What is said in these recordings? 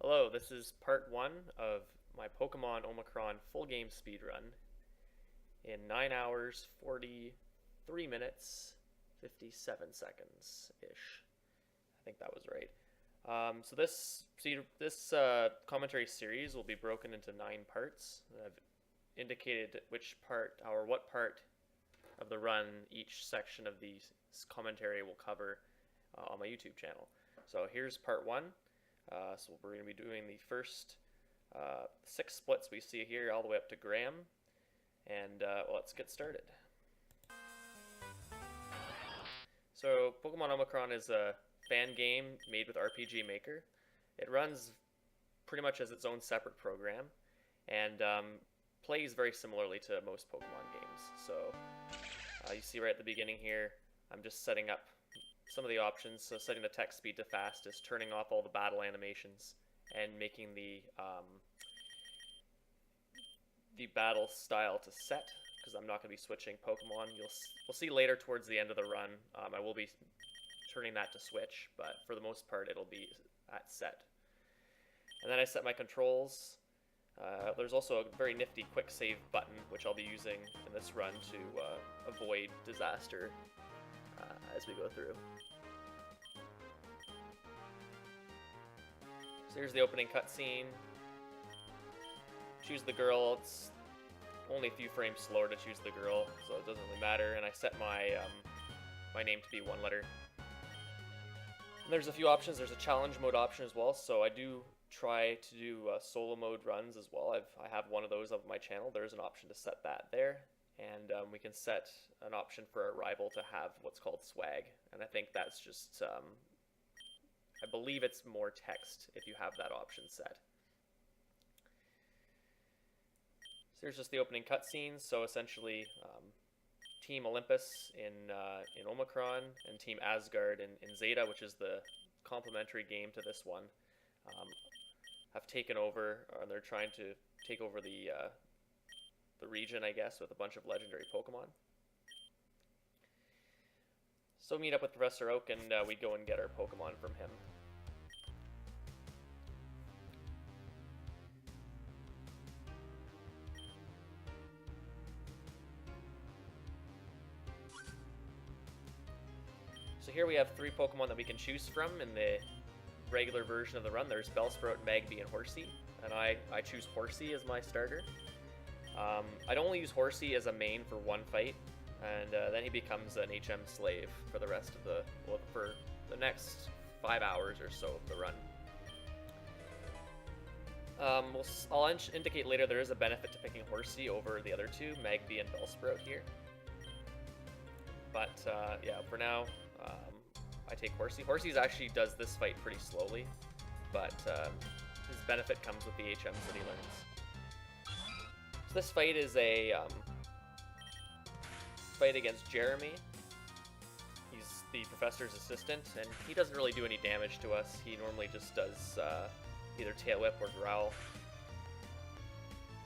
Hello, this is part one of my Pokemon Omicron full game speedrun in 9 hours, 43 minutes, 57 seconds ish. I think that was right. So this commentary series will be broken into 9 parts. I've indicated which part or what part of the run each section of the commentary will cover on my YouTube channel. So here's part one. So we're going to be doing the first 6 splits we see here all the way up to Graham. And well, let's get started. So Pokemon Omicron is a fan game made with RPG Maker. It runs pretty much as its own separate program and plays very similarly to most Pokemon games. So you see right at the beginning here, I'm just setting up some of the options. So setting the text speed to fastest, turning off all the battle animations, and making the battle style to set, because I'm not going to be switching Pokemon. We'll see later towards the end of the run. I will be turning that to switch, but for the most part it'll be at set. And then I set my controls. There's also a very nifty quick save button, which I'll be using in this run to avoid disaster as we go through. So here's the opening cutscene. Choose the girl. It's only a few frames slower to choose the girl, so it doesn't really matter. And I set my my name to be one letter. And there's a few options. There's a challenge mode option as well, so I do try to do solo mode runs as well. I have one of those on my channel. There's an option to set that there. And we can set an option for a rival to have what's called swag. And I think that's just, I believe it's more text if you have that option set. So here's just the opening cutscenes. So essentially, Team Olympus in Omicron and Team Asgard in Zeta, which is the complementary game to this one, have taken over, and they're trying to take over the region, I guess, with a bunch of legendary Pokemon. So meet up with Professor Oak, and we go and get our Pokemon from him. So here we have 3 Pokemon that we can choose from in the regular version of the run. There's Bellsprout, Magby, and Horsey, and I choose Horsey as my starter. I'd only use Horsey as a main for one fight, and then he becomes an HM slave for the rest of the, well, for the next 5 hours or so of the run. I'll indicate later there is a benefit to picking Horsey over the other two, Magby and Bellsprout here. But yeah, for now, I take Horsey. Horsey actually does this fight pretty slowly, but his benefit comes with the HMs that he learns. So this fight is a fight against Jeremy. He's the professor's assistant, and he doesn't really do any damage to us. He normally just does either Tail Whip or Growl,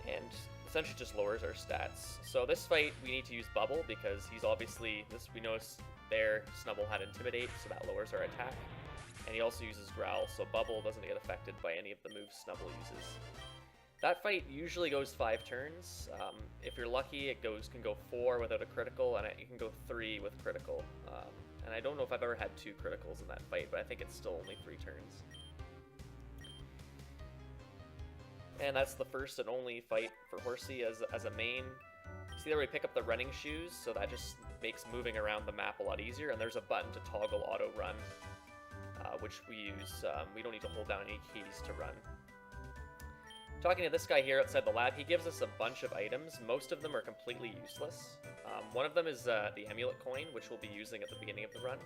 and essentially just lowers our stats. So this fight, we need to use Bubble, because he's obviously, we noticed there, Snubbull had Intimidate, so that lowers our attack. And he also uses Growl, so Bubble doesn't get affected by any of the moves Snubbull uses. That fight usually goes 5 turns. If you're lucky, it can go 4 without a critical, and it can go 3 with critical. And I don't know if I've ever had 2 criticals in that fight, but I think it's still only 3 turns. And that's the first and only fight for Horsey as a main. See there we pick up the running shoes, so that just makes moving around the map a lot easier, and there's a button to toggle auto run, which we use. We don't need to hold down any keys to run. Talking to this guy here outside the lab, he gives us a bunch of items. Most of them are completely useless. One of them is the Amulet Coin, which we'll be using at the beginning of the run.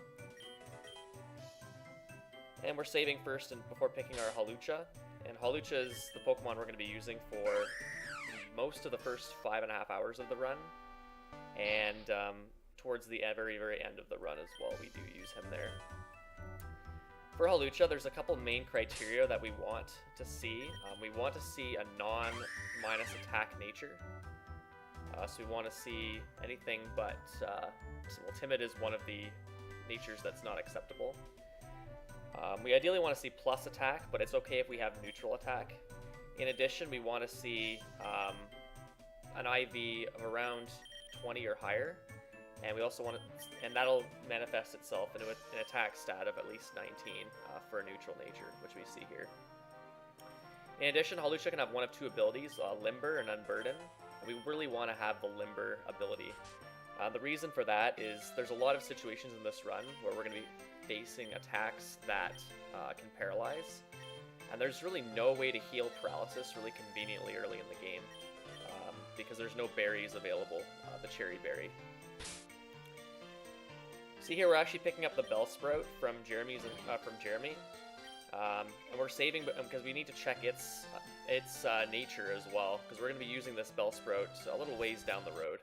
And we're saving first and before picking our Hawlucha. And Hawlucha is the Pokemon we're going to be using for most of the first 5.5 hours of the run. And towards the very, very end of the run as well, we do use him there. For Hawlucha, there's a couple main criteria that we want to see. We want to see a non-minus attack nature. So we want to see anything but... well, Timid is one of the natures that's not acceptable. We ideally want to see plus attack, but it's okay if we have neutral attack. In addition, we want to see an IV of around 20 or higher, and we also want to, and that'll manifest itself into an attack stat of at least 19 for a neutral nature, which we see here. In addition, Hawlucha can have one of two abilities, Limber and Unburden. We really want to have the Limber ability. The reason for that is there's a lot of situations in this run where we're going to be facing attacks that can paralyze, and there's really no way to heal paralysis really conveniently early in the game because there's no berries available, the Cherry Berry. See here, we're actually picking up the Bellsprout from Jeremy, and we're saving because we need to check its nature as well, because we're going to be using this Bellsprout a little ways down the road.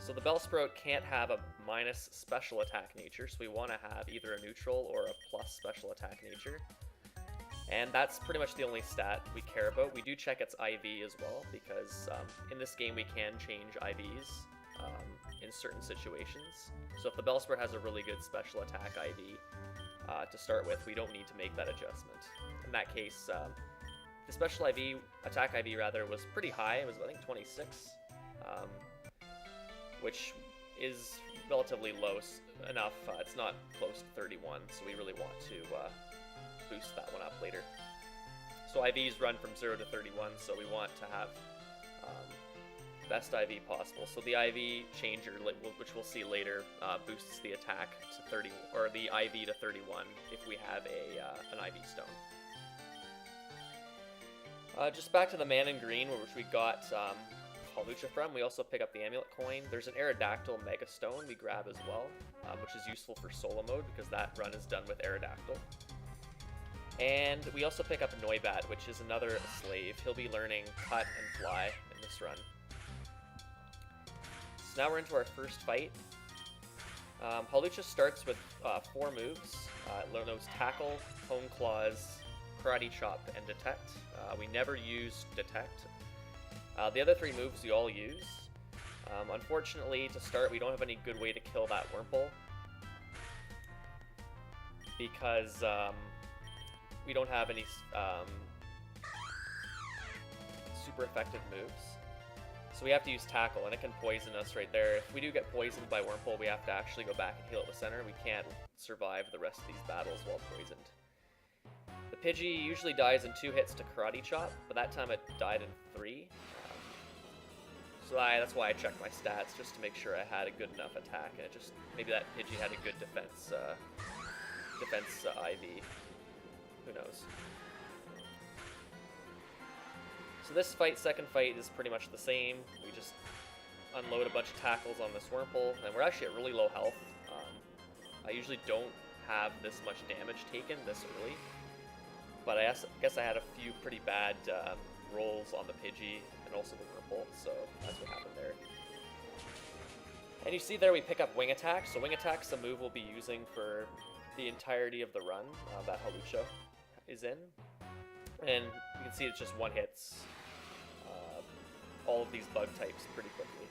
So the Bellsprout can't have a minus special attack nature, so we want to have either a neutral or a plus special attack nature. And that's pretty much the only stat we care about. We do check its IV as well, because in this game we can change IVs in certain situations. So if the Bellsprout has a really good special attack IV to start with, we don't need to make that adjustment. In that case, the special IV, attack IV rather, was pretty high. It was, I think, 26. Which is relatively low enough. It's not close to 31, so we really want to boost that one up later. So IVs run from 0 to 31, so we want to have best IV possible. So the IV changer, which we'll see later, boosts the attack to 30, or the IV to 31 if we have an IV stone. Just back to the man in green, which we got Hawlucha from. We also pick up the amulet coin. There's an Aerodactyl Mega Stone we grab as well, which is useful for solo mode because that run is done with Aerodactyl. And we also pick up a Noibat, which is another slave. He'll be learning Cut and Fly in this run. So now we're into our first fight. Hawlucha starts with 4 moves. It knows Tackle, Hone Claws, Karate Chop, and Detect. We never use Detect. The other 3 moves we all use. Unfortunately, to start, we don't have any good way to kill that Wurmple because we don't have any super effective moves. So we have to use Tackle, and it can poison us right there. If we do get poisoned by Wurmple, we have to actually go back and heal at the center. We can't survive the rest of these battles while poisoned. The Pidgey usually dies in 2 hits to Karate Chop, but that time it died in 3. So that's why I checked my stats, just to make sure I had a good enough attack, and it just, maybe that Pidgey had a good defense IV. Who knows? So this fight, second fight, is pretty much the same. We just unload a bunch of tackles on this Wurmple, and we're actually at really low health. I usually don't have this much damage taken this early, but I guess I had a few pretty bad rolls on the Pidgey and also the Wurmple, so that's what happened there. And you see there we pick up Wing Attack. So Wing Attack's a move we'll be using for the entirety of the run that Hawlucha is in. And you can see it's just one hits all of these bug types pretty quickly.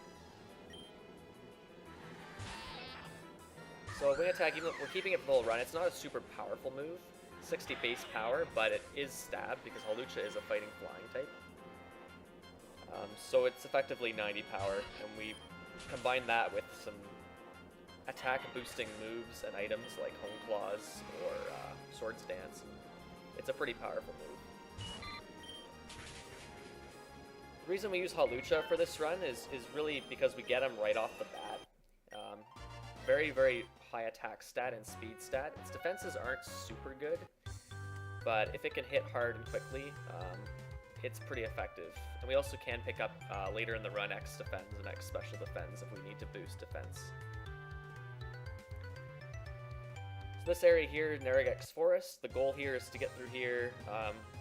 So Wing Attack, even we're keeping it for the whole run. It's not a super powerful move, 60 base power, but it is stab because Hawlucha is a fighting flying type. So it's effectively 90 power, and we combine that with some attack boosting moves and items like Hone Claws or Swords Dance. It's a pretty powerful move. The reason we use Hawlucha for this run is really because we get him right off the bat. Very, very high attack stat and speed stat. Its defenses aren't super good, but if it can hit hard and quickly, it's pretty effective. And we also can pick up later in the run X Defense and X Special Defense if we need to boost defense. So this area here, Naragex Forest, the goal here is to get through here.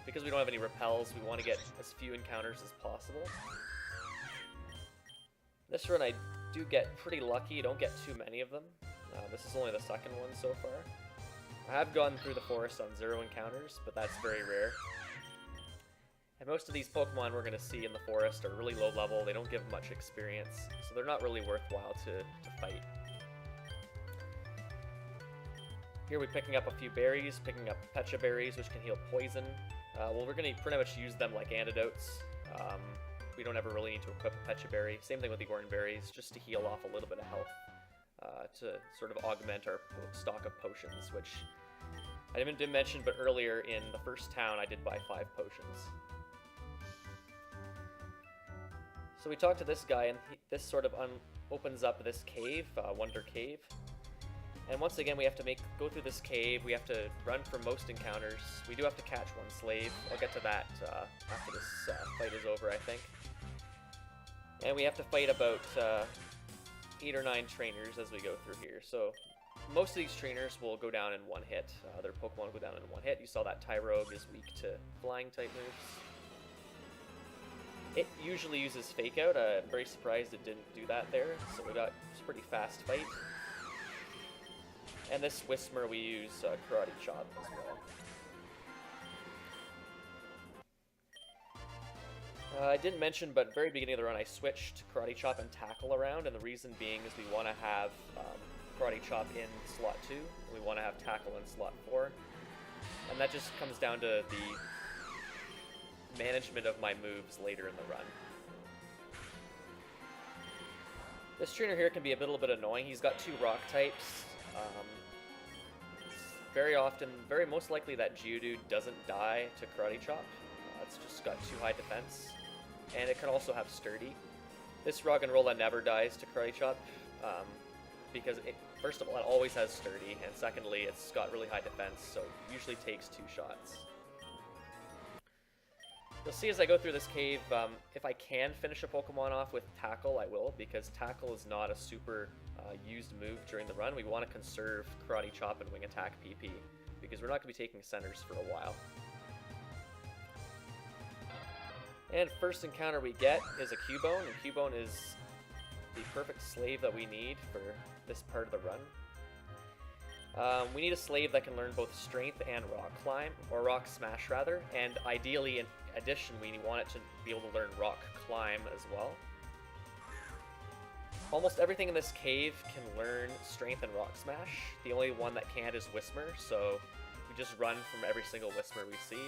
Because we don't have any repels, we want to get as few encounters as possible. This run I do get pretty lucky, don't get too many of them. This is only the second one so far. I have gone through the forest on 0 encounters, but that's very rare. And most of these Pokemon we're going to see in the forest are really low level, they don't give much experience, so they're not really worthwhile to fight. Here we're picking up a few berries, picking up pecha berries, which can heal poison. Well, we're going to pretty much use them like antidotes. We don't ever really need to equip a pecha berry. Same thing with the orange berries, just to heal off a little bit of health. To sort of augment our stock of potions, which I didn't mention, but earlier in the first town I did buy 5 potions. So we talked to this guy, and this sort of opens up this cave, Wonder Cave. And once again, we have to go through this cave. We have to run from most encounters. We do have to catch one slave. I'll get to that after this fight is over, I think. And we have to fight about 8 or 9 trainers as we go through here. So most of these trainers will go down in one hit. Their Pokemon will go down in one hit. You saw that Tyrogue is weak to flying type moves. It usually uses Fake Out. I'm very surprised it didn't do that there. So we got a pretty fast fight. And this Whismur we use Karate Chop as well. I didn't mention, but very beginning of the run I switched Karate Chop and Tackle around, and the reason being is we want to have Karate Chop in slot 2, and we want to have Tackle in slot 4. And that just comes down to the management of my moves later in the run. This trainer here can be a little bit annoying. He's got 2 rock types. Very most likely that Geodude doesn't die to Karate Chop. It's just got too high defense. And it can also have Sturdy. This Roggenrola never dies to Karate Chop, because first of all, it always has Sturdy, and secondly, it's got really high defense, so it usually takes 2 shots. You'll see as I go through this cave, if I can finish a Pokemon off with Tackle, I will, because Tackle is not a super used move during the run. We want to conserve Karate Chop and Wing Attack PP, because we're not going to be taking centers for a while. And first encounter we get is a Cubone, and Cubone is the perfect slave that we need for this part of the run. We need a slave that can learn both Strength and Rock Climb, or Rock Smash rather, and ideally in addition we want it to be able to learn Rock Climb as well. Almost everything in this cave can learn Strength and Rock Smash. The only one that can't is Whismur, so we just run from every single Whismur we see.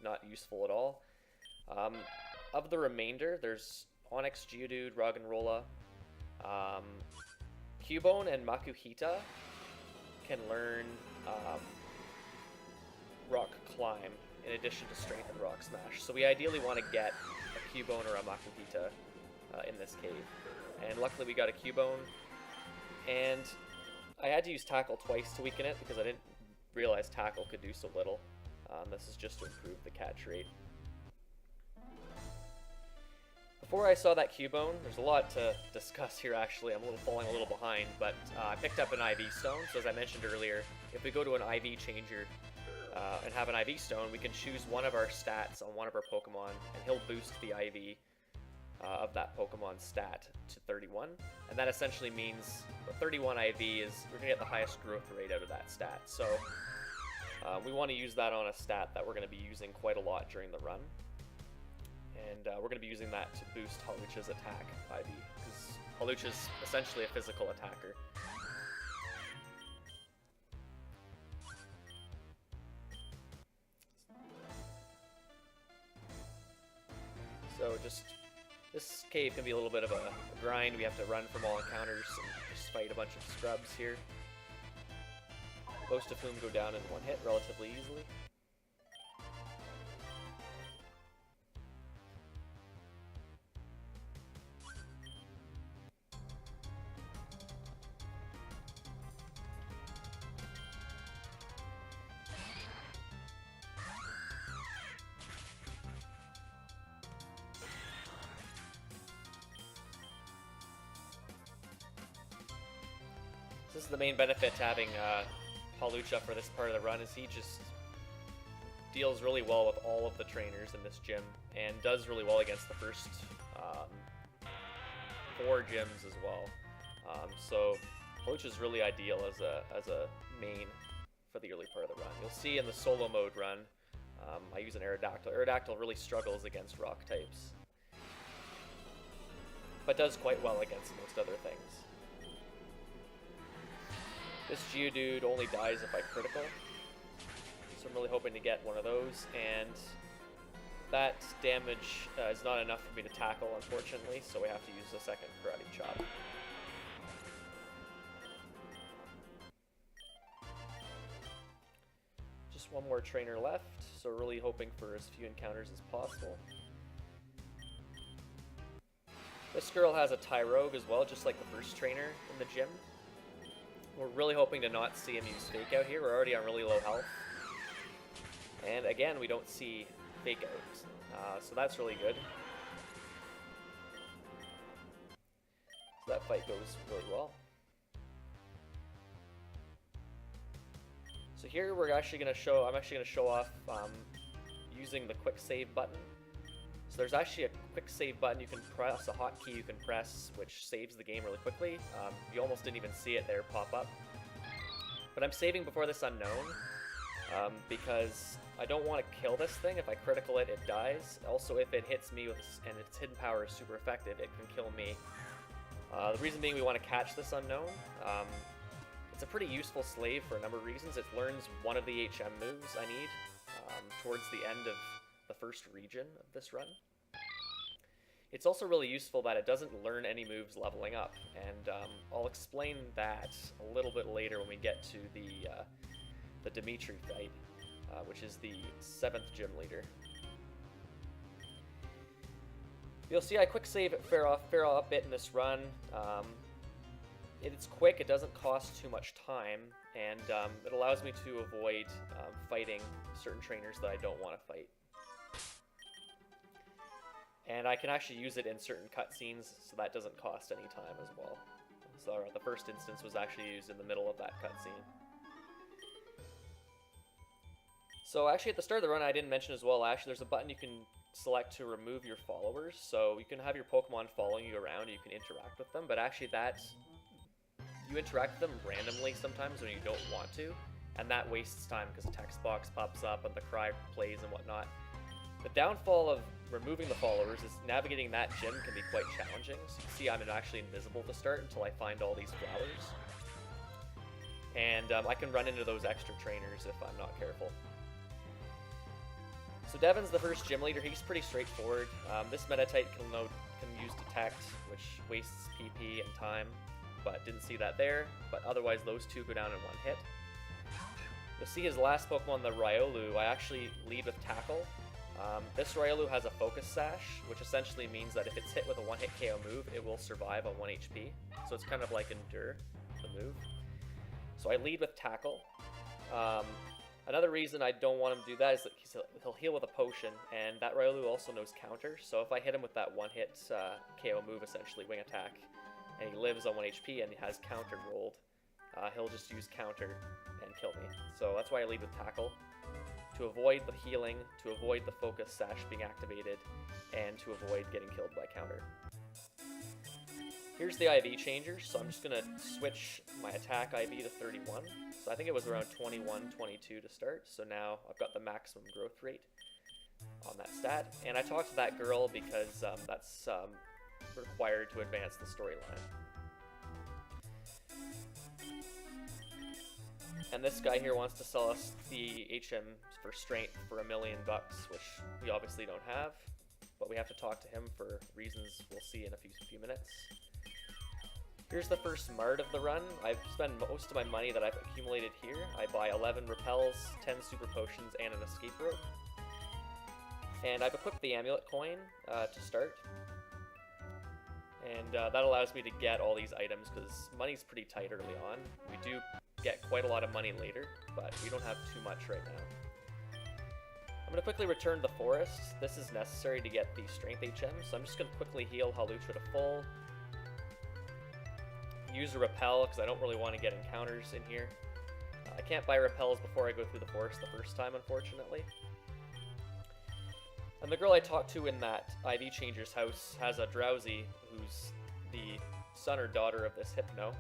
Not useful at all. Of the remainder, there's Onix, Geodude, Roggenrola, Cubone, and Makuhita can learn Rock Climb in addition to Strength and Rock Smash. So we ideally want to get a Cubone or a Makuhita in this cave. And luckily we got a Cubone, and I had to use Tackle twice to weaken it because I didn't realize Tackle could do so little. This is just to improve the catch rate. Before I saw that Cubone, there's a lot to discuss here actually. I'm falling a little behind, but I picked up an IV Stone. So as I mentioned earlier, if we go to an IV changer and have an IV Stone, we can choose one of our stats on one of our Pokemon, and he'll boost the IV of that Pokemon stat to 31, and that essentially means 31 IV is we're going to get the highest growth rate out of that stat. So we want to use that on a stat that we're going to be using quite a lot during the run, and we're going to be using that to boost Hawlucha's attack IV, because Hawlucha's essentially a physical attacker. So this cave can be a little bit of a grind. We have to run from all encounters and just fight a bunch of scrubs here, most of whom go down in one hit relatively easily. This is the main benefit to having Hawlucha for this part of the run, is he just deals really well with all of the trainers in this gym, and does really well against the first 4 gyms as well. So Hawlucha is really ideal as a main for the early part of the run. You'll see in the solo mode run, I use an Aerodactyl. Aerodactyl really struggles against rock types, but does quite well against most other things. This Geodude only dies if I critical, so I'm really hoping to get one of those, and that damage is not enough for me to tackle, unfortunately, so we have to use a second Karate Chop. Just one more trainer left, so we're really hoping for as few encounters as possible. This girl has a Tyrogue as well, just like the first trainer in the gym. We're really hoping to not see him use Fake Out here. We're already on really low health. And again, we don't see Fake Out, so that's really good. So that fight goes really well. So here we're actually going to show, I'm actually going to show off using the quick save button. So there's actually a quick save button you can press, a hotkey you can press, which saves the game really quickly. You almost didn't even see it there pop up. But I'm saving before this unknown, because I don't want to kill this thing. If I critical it, it dies. Also, if it hits me with, and its hidden power is super effective, it can kill me. The reason being we want to catch this unknown. It's a pretty useful slave for a number of reasons. It learns one of the HM moves I need towards the end of the first region of this run. It's also really useful that it doesn't learn any moves leveling up, and I'll explain that a little bit later when we get to the Dimitri fight, which is the 7th gym leader. You'll see I quick save at Farah a bit in this run. It's quick, it doesn't cost too much time, and it allows me to avoid fighting certain trainers that I don't want to fight. And I can actually use it in certain cutscenes, so that doesn't cost any time as well. So the first instance was actually used in the middle of that cutscene. So actually at the start of the run I didn't mention as well, actually there's a button you can select to remove your followers. So you can have your Pokemon following you around and you can interact with them, but actually you interact with them randomly sometimes when you don't want to, and that wastes time because a text box pops up and the cry plays and whatnot. The downfall of removing the followers is navigating that gym can be quite challenging. So you can see I'm actually invisible to start until I find all these flowers. And I can run into those extra trainers if I'm not careful. So Devin's the first gym leader. He's pretty straightforward. This Meditite can use Detect, which wastes PP and time, but didn't see that there. But otherwise those two go down in one hit. You'll see his last Pokemon, the Riolu, I actually lead with Tackle. This Riolu has a Focus Sash, which essentially means that if it's hit with a one-hit KO move, it will survive on 1 HP. So it's kind of like Endure, the move. So I lead with Tackle. Another reason I don't want him to do that is that he'll heal with a potion, and that Riolu also knows Counter. So if I hit him with that one-hit KO move, essentially Wing Attack, and he lives on 1 HP and he has Counter rolled, he'll just use Counter and kill me. So that's why I lead with Tackle. To avoid the healing, to avoid the Focus Sash being activated, and to avoid getting killed by Counter. Here's the IV changer, so I'm just going to switch my attack IV to 31. So I think it was around 21, 22 to start, so now I've got the maximum growth rate on that stat. And I talked to that girl because that's required to advance the storyline. And this guy here wants to sell us the HM for strength for $1 million, which we obviously don't have, but we have to talk to him for reasons we'll see in a few minutes. Here's the first Mart of the run. I've spent most of my money that I've accumulated here. I buy 11 Repels, 10 Super Potions, and an Escape Rope. And I've equipped the Amulet Coin to start. And that allows me to get all these items because money's pretty tight early on. We do get quite a lot of money later, but we don't have too much right now. I'm going to quickly return to the forest. This is necessary to get the strength HM, so I'm just going to quickly heal Hawlucha to full. Use a repel because I don't really want to get encounters in here. I can't buy repels before I go through the forest the first time, unfortunately. And the girl I talked to in that IV Changer's house has a Drowsy who's the son or daughter of this Hypno.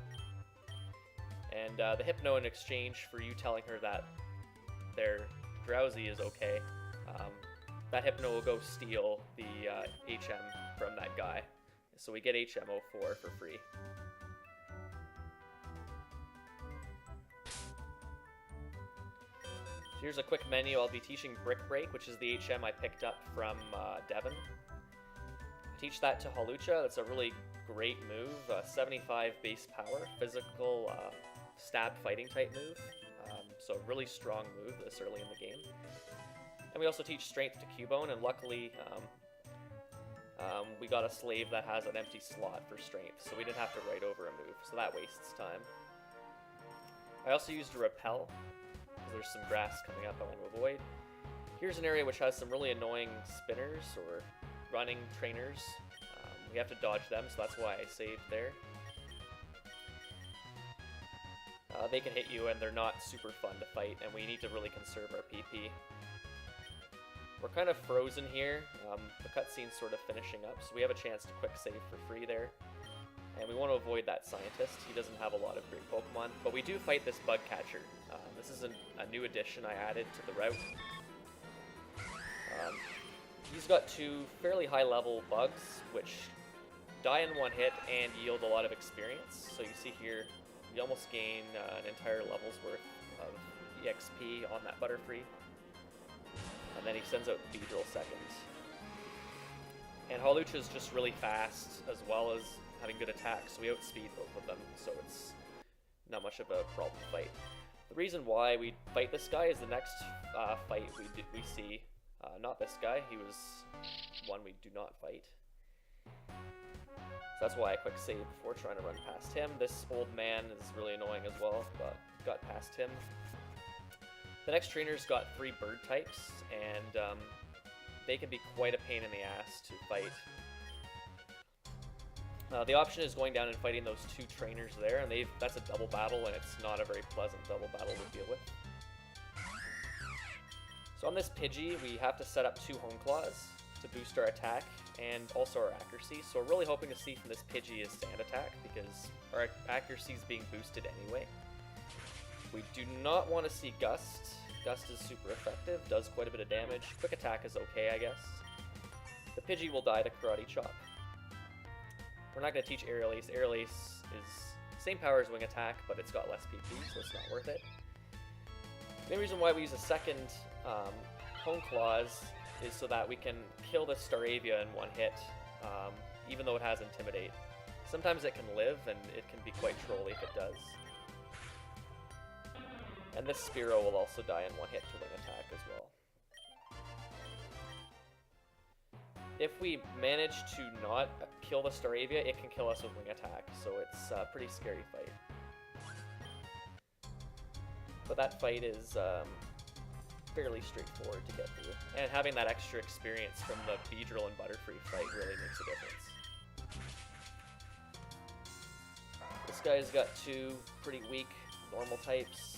And the Hypno, in exchange for you telling her that their Drowsy is okay, that Hypno will go steal the HM from that guy. So we get HM04 for free. Here's a quick menu. I'll be teaching Brick Break, which is the HM I picked up from Devon. I teach that to Hawlucha. That's a really great move. 75 base power, physical stab fighting type move. So really strong move this early in the game. And we also teach Strength to Cubone, and luckily we got a slave that has an empty slot for Strength, so we didn't have to write over a move, so that wastes time. I also used a Repel, because there's some grass coming up I want to avoid. Here's an area which has some really annoying spinners, or running trainers. We have to dodge them, so that's why I saved there. They can hit you, and they're not super fun to fight, and we need to really conserve our PP. We're kind of frozen here. The cutscene's sort of finishing up, so we have a chance to quick save for free there. And we want to avoid that scientist. He doesn't have a lot of great Pokemon, but we do fight this bug catcher. This is a new addition I added to the route. He's got 2 fairly high level bugs, which die in one hit and yield a lot of experience. So you see here, you almost gain an entire level's worth of EXP on that Butterfree. And then he sends out Beedrill second. And Hawlucha is just really fast, as well as having good attacks, so we outspeed both of them, so it's not much of a problem to fight. The reason why we fight this guy is the next fight we see. Not this guy, he was one we do not fight. So that's why I quick saved before trying to run past him. This old man is really annoying as well, but got past him. The next trainer's got 3 bird types, and they can be quite a pain in the ass to fight. The option is going down and fighting those 2 trainers there, and that's a double battle, and it's not a very pleasant double battle to deal with. So on this Pidgey, we have to set up 2 Home Claws to boost our attack and also our accuracy. So we're really hoping to see from this Pidgey is Sand Attack, because our accuracy is being boosted anyway. We do not want to see Gust. Gust is super effective, does quite a bit of damage. Quick Attack is okay, I guess. The Pidgey will die to Karate Chop. We're not going to teach Aerial Ace. Aerial Ace is same power as Wing Attack, but it's got less PP, so it's not worth it. The main reason why we use a second Hone Claws is so that we can kill the Staravia in one hit, even though it has Intimidate. Sometimes it can live, and it can be quite trolly if it does. And this Spearow will also die in one hit to Wing Attack as well. If we manage to not kill the Staravia, it can kill us with Wing Attack, so it's a pretty scary fight. But that fight is fairly straightforward to get through, and having that extra experience from the Beedrill and Butterfree fight really makes a difference. This guy's got 2 pretty weak normal types.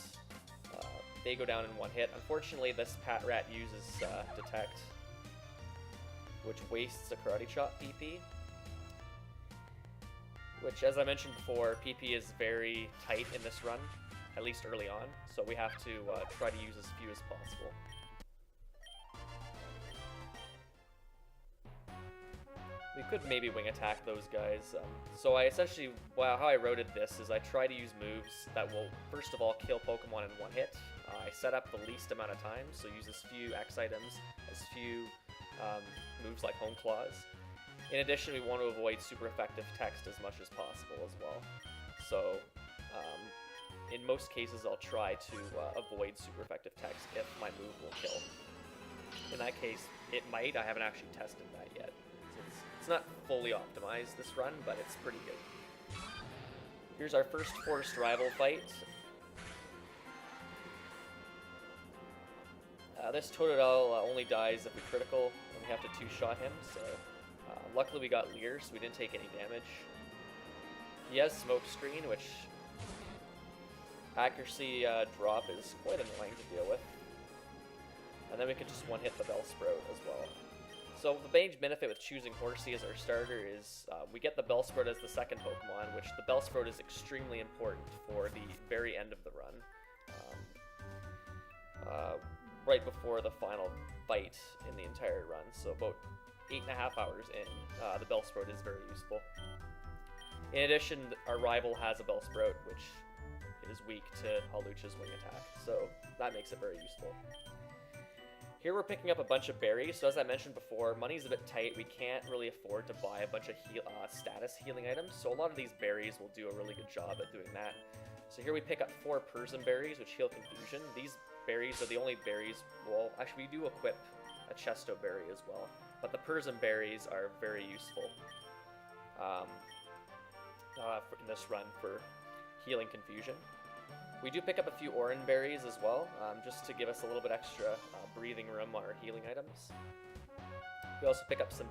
They go down in one hit. Unfortunately, this Patrat uses Detect, which wastes a Karate Chop PP. Which, as I mentioned before, PP is very tight in this run, at least early on, so we have to try to use as few as possible. We could maybe Wing Attack those guys. So I essentially, how I routed this is I try to use moves that will, first of all, kill Pokemon in one hit. I set up the least amount of time, so use as few X items, as few moves like Home Claws. In addition, we want to avoid super effective text as much as possible as well. So, in most cases, I'll try to avoid super effective text if my move will kill. In that case, it might. I haven't actually tested that yet. So it's not fully optimized this run, but it's pretty good. Here's our first forced rival fight. This Totodile only dies if we critical, and we have to 2-shot him, so luckily we got Leer, so we didn't take any damage. He has Smoke Screen, which accuracy drop is quite annoying to deal with. And then we can just one-hit the Bellsprout as well. So the main benefit with choosing Horsey as our starter is we get the Bellsprout as the second Pokemon, which the Bellsprout is extremely important for the very end of the run. Right before the final fight in the entire run, so about 8.5 hours in, the Bellsprout is very useful. In addition, our rival has a Bellsprout, which is weak to Hawlucha's wing attack, so that makes it very useful. Here we're picking up a bunch of berries, so as I mentioned before, money's a bit tight. We can't really afford to buy a bunch of status healing items, so a lot of these berries will do a really good job at doing that. So here we pick up 4 Persian berries, which heal Confusion. These berries are the only berries, well, actually we do equip a Chesto berry as well, but the Persian berries are very useful in this run for healing Confusion. We do pick up a few Oran berries as well, just to give us a little bit extra breathing room on our healing items. We also pick up some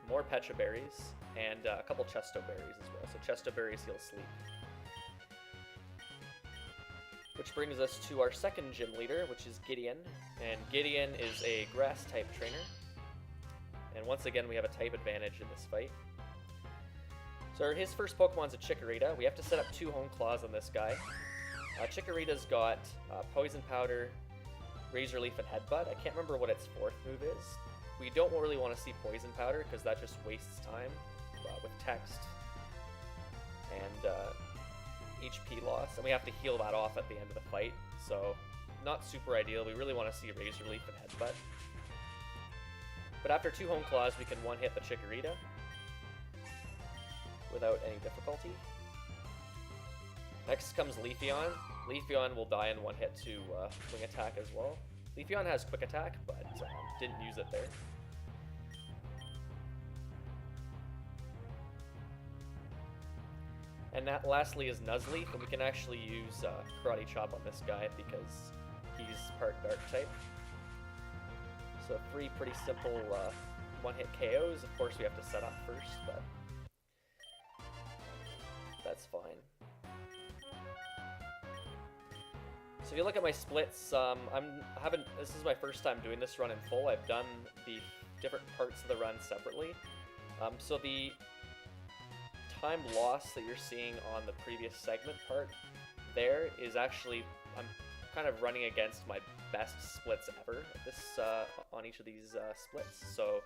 more Pecha berries and a couple Chesto berries as well. So Chesto berries heal sleep. Which brings us to our second gym leader, which is Gideon. And Gideon is a grass type trainer. And once again, we have a type advantage in this fight. So his first Pokemon's a Chikorita. We have to set up 2 Hone Claws on this guy. Chikorita's got Poison Powder, Razor Leaf, and Headbutt. I can't remember what its 4th move is. We don't really want to see Poison Powder because that just wastes time with text and HP loss, and we have to heal that off at the end of the fight, so not super ideal. We really want to see Razor Leaf and Headbutt. But after 2 Hone Claws, we can one-hit the Chikorita without any difficulty. Next comes Leafeon. Leafeon will die in one hit to wing attack as well. Leafeon has quick attack, but didn't use it there. And that lastly is Nuzleaf, and we can actually use Karate Chop on this guy because he's part Dark type. So 3 pretty simple one-hit KOs. Of course we have to set up first, but that's fine. So if you look at my splits, this is my first time doing this run in full. I've done the different parts of the run separately. So the time loss that you're seeing on the previous segment part there is actually, I'm kind of running against my best splits ever on each of these splits. So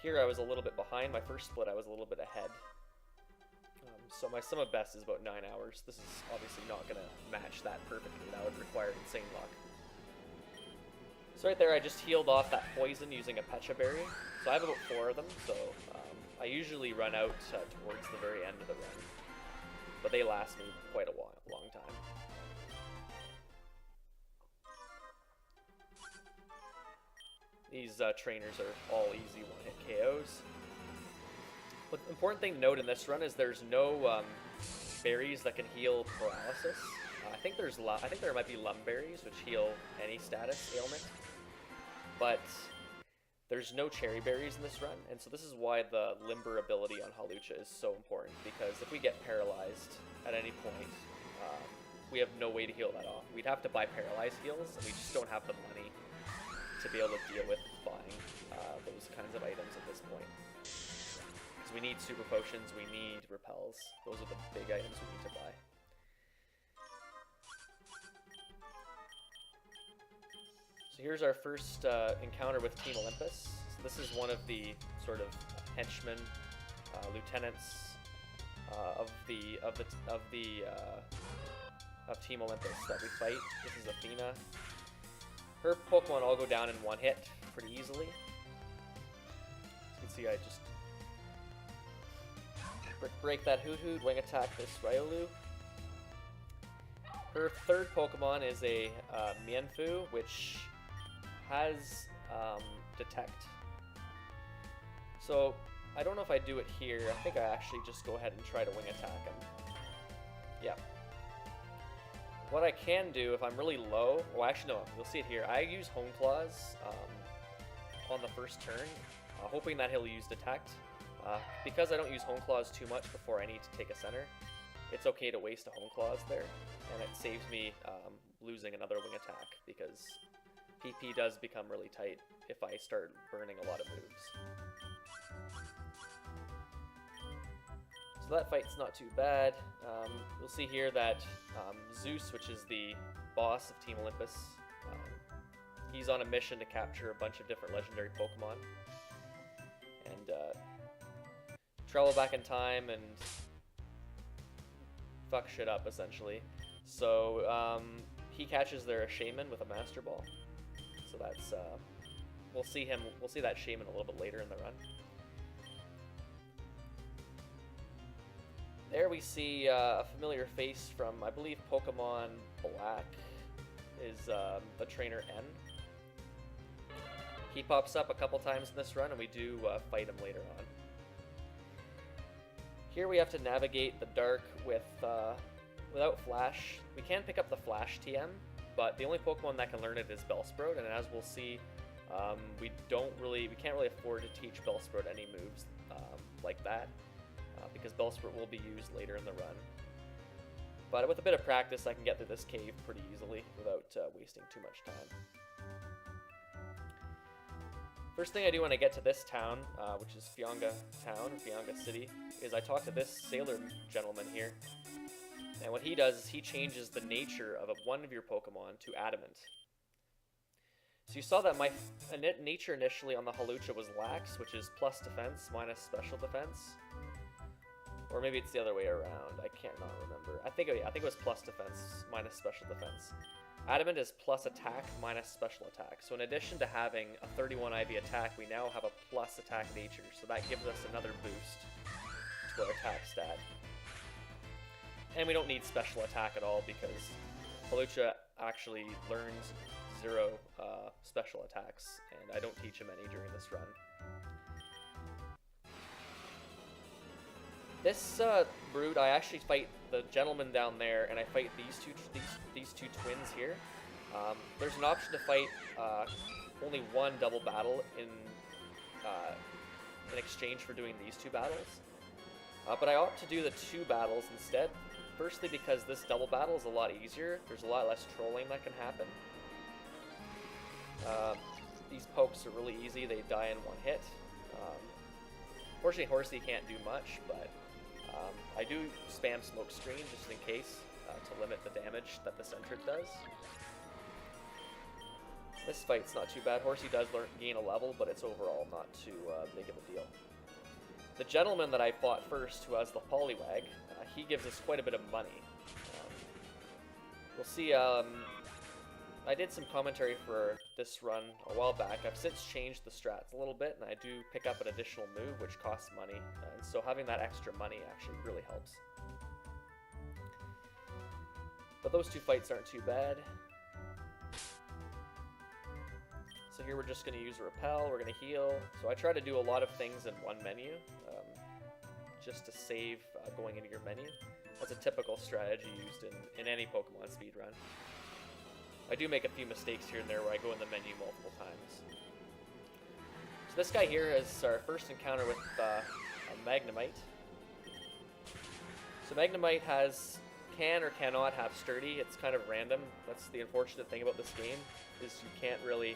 here I was a little bit behind. My first split I was a little bit ahead. So my sum of best is about 9 hours. This is obviously not going to match that perfectly. That would require insane luck. So right there I just healed off that poison using a Pecha berry. So I have about 4 of them, so I usually run out towards the very end of the run. But they last me quite a long time. These trainers are all easy one-hit KOs. But the important thing to note in this run is there's no berries that can heal paralysis. I think there might be Lum berries, which heal any status ailment. But there's no cherry berries in this run, and so this is why the Limber ability on Hawlucha is so important, because if we get paralyzed at any point, we have no way to heal that off. We'd have to buy paralyzed heals, and we just don't have the money to be able to deal with buying those kinds of items at this point. Because we need super potions, we need repels. Those are the big items we need to buy. So here's our first encounter with Team Olympus. So this is one of the sort of henchmen, lieutenants of Team Olympus that we fight. This is Athena. Her Pokemon all go down in one hit pretty easily. As you can see, I just break that Hoot, wing attack this Riolu. Her third Pokemon is a Mienfoo, which has Detect. So I don't know if I do it here. I think I actually just go ahead and try to wing attack him. Yeah. What I can do if I'm really low, well actually no, you'll see it here. I use Hone Claws on the first turn, hoping that he'll use Detect. Because I don't use Hone Claws too much before I need to take a center, it's okay to waste a Hone Claws there, and it saves me losing another wing attack, because PP does become really tight if I start burning a lot of moves. So that fight's not too bad. You'll see here that Zeus, which is the boss of Team Olympus, he's on a mission to capture a bunch of different legendary Pokemon and travel back in time and fuck shit up, essentially. So he catches their Shaman with a Master Ball. So that's we'll see that Shaman a little bit later in the run. There we see a familiar face from, I believe, Pokemon Black is the trainer N. He pops up a couple times in this run, and we do fight him later on. Here we have to navigate the dark with without Flash. We can pick up the Flash TM, but the only Pokemon that can learn it is Bellsprout, and as we'll see, we can't really afford to teach Bellsprout any moves like that. Because Bellsprout will be used later in the run. But with a bit of practice, I can get through this cave pretty easily without wasting too much time. First thing I do when I get to this town, which is Fyonga Town, Fyonga City, is I talk to this sailor gentleman here. And what he does is he changes the nature of one of your Pokemon to adamant. So you saw that my nature initially on the Hawlucha was Lax, which is plus defense minus special defense. Or maybe it's the other way around. I cannot remember. I think it was plus defense minus special defense. Adamant is plus attack minus special attack. So in addition to having a 31 IV attack, we now have a plus attack nature. So that gives us another boost to our attack stat. And we don't need special attack at all because Hawlucha actually learns 0 special attacks, and I don't teach him any during this run. This brood, I actually fight the gentleman down there, and I fight these two twins here. There's an option to fight only one double battle in exchange for doing these 2 battles, but I opt to do the 2 battles instead. Firstly, because this double battle is a lot easier. There's a lot less trolling that can happen. These pokes are really easy; they die in 1 hit. Fortunately, Horsey can't do much, but I do spam Smoke Screen just in case to limit the damage that the Sentret does. This fight's not too bad. Horsey does gain a level, but it's overall not too big of a deal. The gentleman that I fought first, who has the Poliwag, he gives us quite a bit of money. We'll see. I did some commentary for this run a while back. I've since changed the strats a little bit, and I do pick up an additional move, which costs money. And so having that extra money actually really helps. But those 2 fights aren't too bad. So here we're just going to use a Repel, we're going to heal. So I try to do a lot of things in one menu, just to save going into your menu. That's a typical strategy used in any Pokemon speedrun. I do make a few mistakes here and there where I go in the menu multiple times. So this guy here is our first encounter with a Magnemite. So Magnemite can or cannot have Sturdy. It's kind of random. That's the unfortunate thing about this game, is you can't really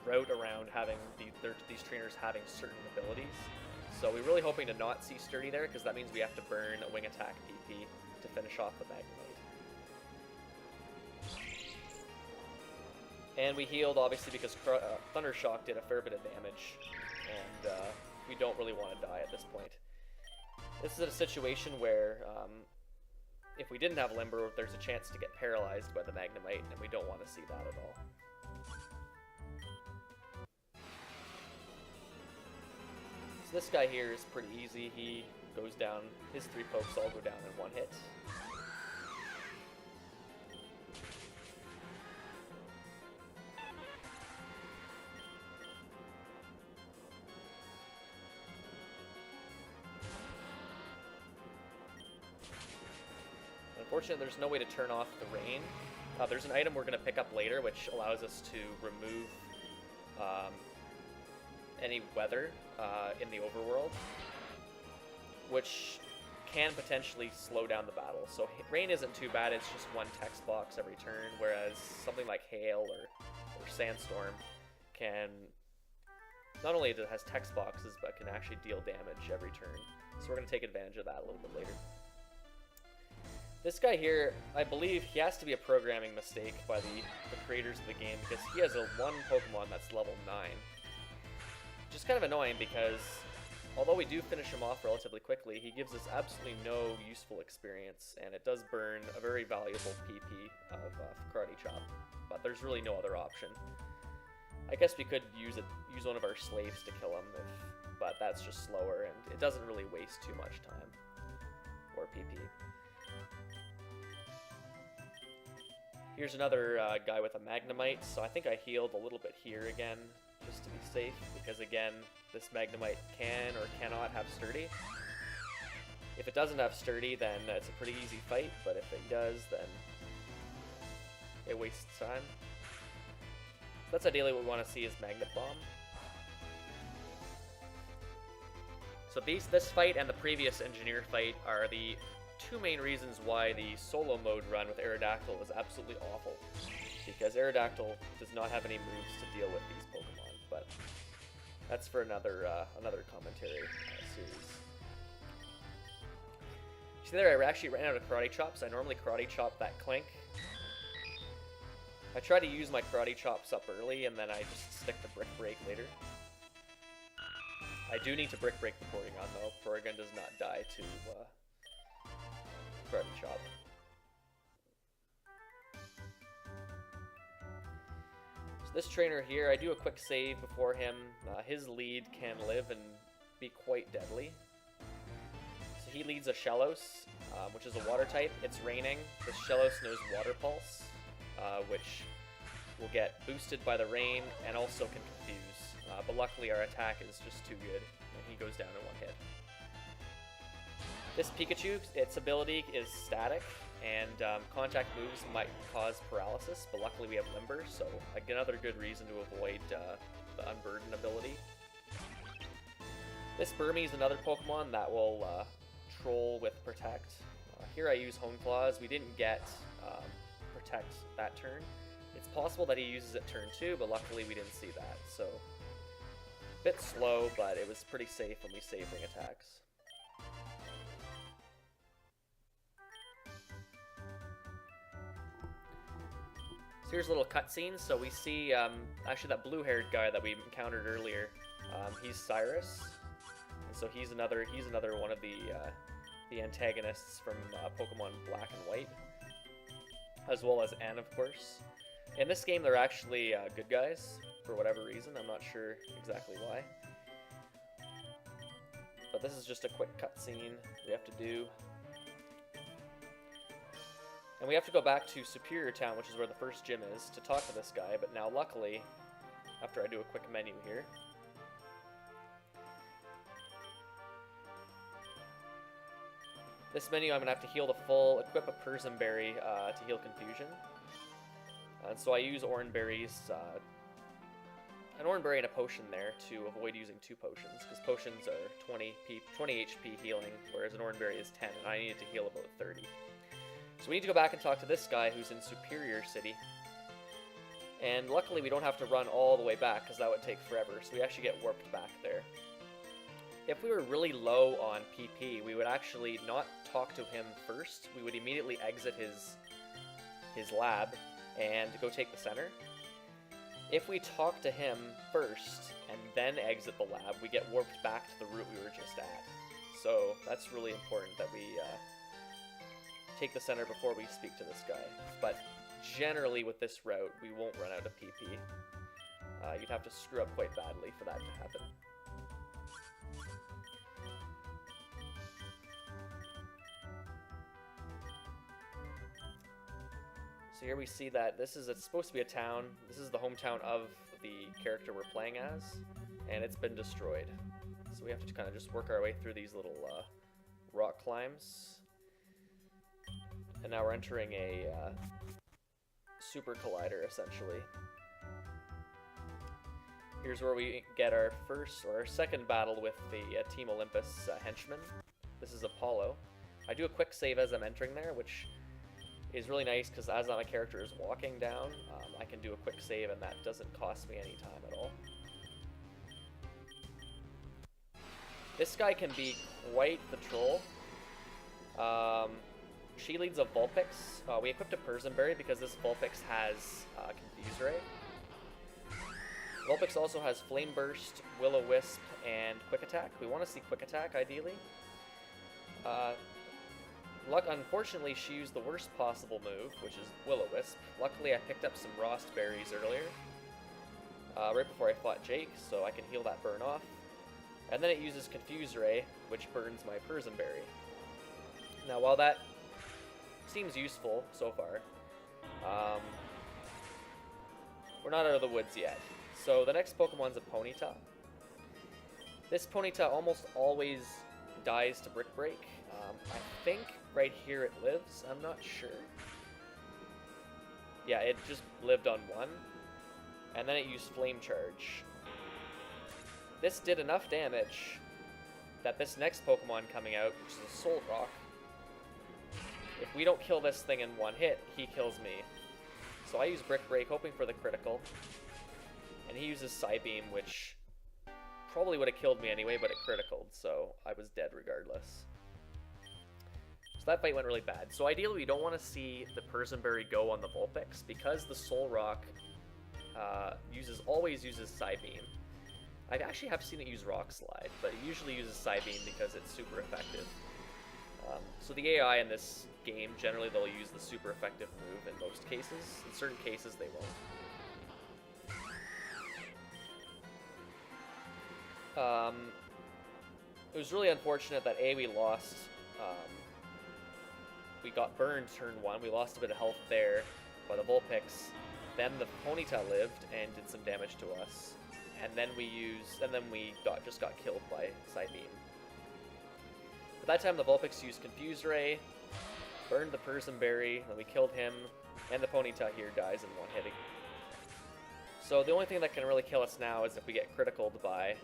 route around having these trainers having certain abilities. So we're really hoping to not see Sturdy there, because that means we have to burn a Wing Attack PP to finish off the Magnemite. And we healed, obviously, because Thunder Shock did a fair bit of damage, and we don't really want to die at this point. This is a situation where, if we didn't have Limber, there's a chance to get paralyzed by the Magnemite, and we don't want to see that at all. So this guy here is pretty easy. He goes down, his 3 pokes all go down in 1 hit. Unfortunately, there's no way to turn off the rain. There's an item we're going to pick up later which allows us to remove any weather in the overworld, which can potentially slow down the battle. So rain isn't too bad, it's just 1 text box every turn, whereas something like hail or sandstorm can, not only it has text boxes, but can actually deal damage every turn. So we're going to take advantage of that a little bit later. This guy here, I believe he has to be a programming mistake by the creators of the game, because he has one Pokemon that's level 9. Which is kind of annoying, because although we do finish him off relatively quickly, he gives us absolutely no useful experience, and it does burn a very valuable PP of Karate Chop, but there's really no other option. I guess we could use one of our slaves to kill him, but that's just slower, and it doesn't really waste too much time or PP. Here's another guy with a Magnemite, so I think I healed a little bit here again, just to be safe, because again, this Magnemite can or cannot have Sturdy. If it doesn't have Sturdy, then it's a pretty easy fight, but if it does, then it wastes time. That's ideally what we want to see is Magnet Bomb. So this fight and the previous Engineer fight are the two main reasons why the solo mode run with Aerodactyl is absolutely awful. Because Aerodactyl does not have any moves to deal with these Pokemon, but that's for another commentary series. See there, I actually ran out of Karate Chops. I normally Karate Chop that Clink. I try to use my Karate Chops up early, and then I just stick to Brick Break later. I do need to Brick Break the Porygon, though. Porygon does not die to Karate Chop. So this trainer here, I do a quick save before him. His lead can live and be quite deadly. So he leads a Shellos, which is a water type. It's raining. This Shellos knows Water Pulse, which will get boosted by the rain and also can confuse. But luckily our attack is just too good, and he goes down in one hit. This Pikachu, its ability is static, and contact moves might cause paralysis, but luckily we have Limber, so another good reason to avoid the Unburden ability. This Burmy is another Pokemon that will troll with Protect. Here I use Hone Claws. We didn't get Protect that turn. It's possible that he uses it turn 2, but luckily we didn't see that, so a bit slow, but it was pretty safe when we saved ring attacks. So here's a little cutscene. So we see actually that blue-haired guy that we encountered earlier. He's Cyrus, and so he's another one of the antagonists from Pokemon Black and White, as well as Anne, of course. In this game, they're actually good guys, for whatever reason. I'm not sure exactly why. But this is just a quick cutscene we have to do. And we have to go back to Superior Town, which is where the first gym is, to talk to this guy. But now, luckily, after I do a quick menu here, this menu I'm going to have to heal the full, equip a Persim Berry to heal Confusion. And so I use Oran Berries, an Oran Berry and a potion there to avoid using 2 potions, because potions are 20 HP healing, whereas an Oran Berry is 10, and I needed to heal about 30. So we need to go back and talk to this guy who's in Superior City. And luckily we don't have to run all the way back, because that would take forever, so we actually get warped back there. If we were really low on PP, we would actually not talk to him first. We would immediately exit his lab and go take the center. If we talk to him first and then exit the lab, we get warped back to the route we were just at. So that's really important that we take the center before we speak to this guy. But generally with this route, we won't run out of PP. You'd have to screw up quite badly for that to happen. So here we see that it's supposed to be a town. This is the hometown of the character we're playing as, and it's been destroyed. So we have to kind of just work our way through these little rock climbs. And now we're entering a super collider, essentially. Here's where we get our second battle with the Team Olympus henchman. This is Apollo. I do a quick save as I'm entering there, which is really nice because as my character is walking down, I can do a quick save and that doesn't cost me any time at all. This guy can be quite the troll. She leads a Vulpix. We equipped a Persim Berry because this Vulpix has Confuse Ray. Vulpix also has Flame Burst, Will-O-Wisp, and Quick Attack. We want to see Quick Attack, ideally. Unfortunately, she used the worst possible move, which is Will-O-Wisp. Luckily, I picked up some Rost Berries earlier, right before I fought Jake, so I can heal that burn off. And then it uses Confuse Ray, which burns my Persian Berry. Now, while that seems useful so far, we're not out of the woods yet. So the next Pokemon's a Ponyta. This Ponyta almost always dies to Brick Break. I think right here it lives. I'm not sure. Yeah, it just lived on 1. And then it used Flame Charge. This did enough damage that this next Pokemon coming out, which is a Soul Rock, if we don't kill this thing in 1 hit, he kills me. So I use Brick Break, hoping for the critical. And he uses Psybeam, which probably would have killed me anyway, but it criticaled, so I was dead regardless. So that fight went really bad. So ideally, we don't want to see the Persian Berry go on the Vulpix, because the Soul Rock always uses Psybeam. I actually have seen it use Rock Slide, but it usually uses Psybeam because it's super effective. So the AI in this game, generally they'll use the super effective move in most cases. In certain cases, they won't. It was really unfortunate that we lost. We got burned turn 1. We lost a bit of health there by the Vulpix. Then the Ponyta lived and did some damage to us. And then we just got killed by Psybeam. At that time, the Vulpix used Confuse Ray, burned the Persian Berry, and we killed him, and the Ponyta here dies in 1 hitting. So the only thing that can really kill us now is if we get criticaled by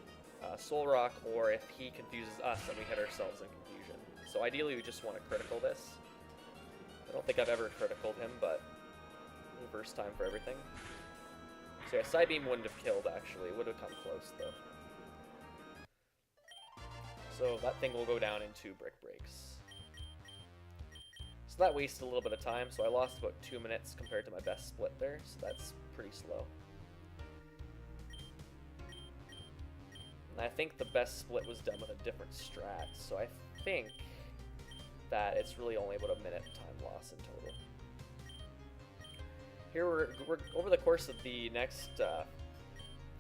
Soul Rock, or if he confuses us and we hit ourselves in confusion. So ideally, we just want to critical this. I don't think I've ever criticaled him, but the first time for everything. So yeah, Psybeam wouldn't have killed, actually. It would have come close, though. So that thing will go down in 2 Brick Breaks. So that wasted a little bit of time, so I lost about 2 minutes compared to my best split there, so that's pretty slow. And I think the best split was done with a different strat, so I think that it's really only about a minute time loss in total. Here we're over the course of the next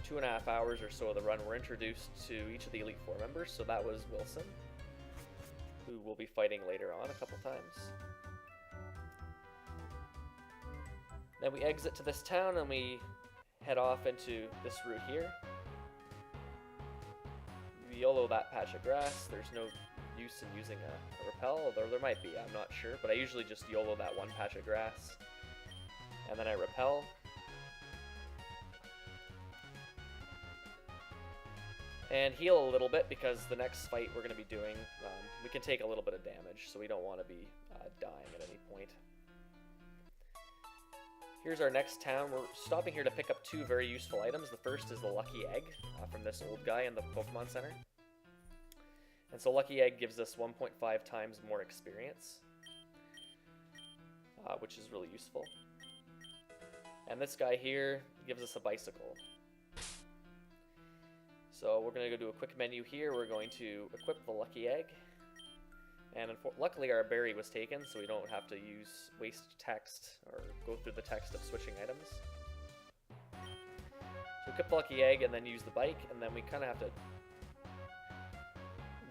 2.5 hours or so of the run, we're introduced to each of the Elite Four members. So that was Wilson, who we'll be fighting later on a couple times. Then we exit to this town and we head off into this route here. We YOLO that patch of grass. There's no use in using a repel, although there might be, I'm not sure. But I usually just YOLO that 1 patch of grass, and then I repel. And heal a little bit, because the next fight we're going to be doing, we can take a little bit of damage, so we don't want to be dying at any point. Here's our next town. We're stopping here to pick up 2 very useful items. The first is the Lucky Egg from this old guy in the Pokemon Center. And so Lucky Egg gives us 1.5 times more experience, which is really useful. And this guy here gives us a bicycle. So we're going to go do a quick menu here. We're going to equip the Lucky Egg. And luckily our berry was taken, so we don't have to waste text or go through the text of switching items. So equip the Lucky Egg and then use the bike, and then we kind of have to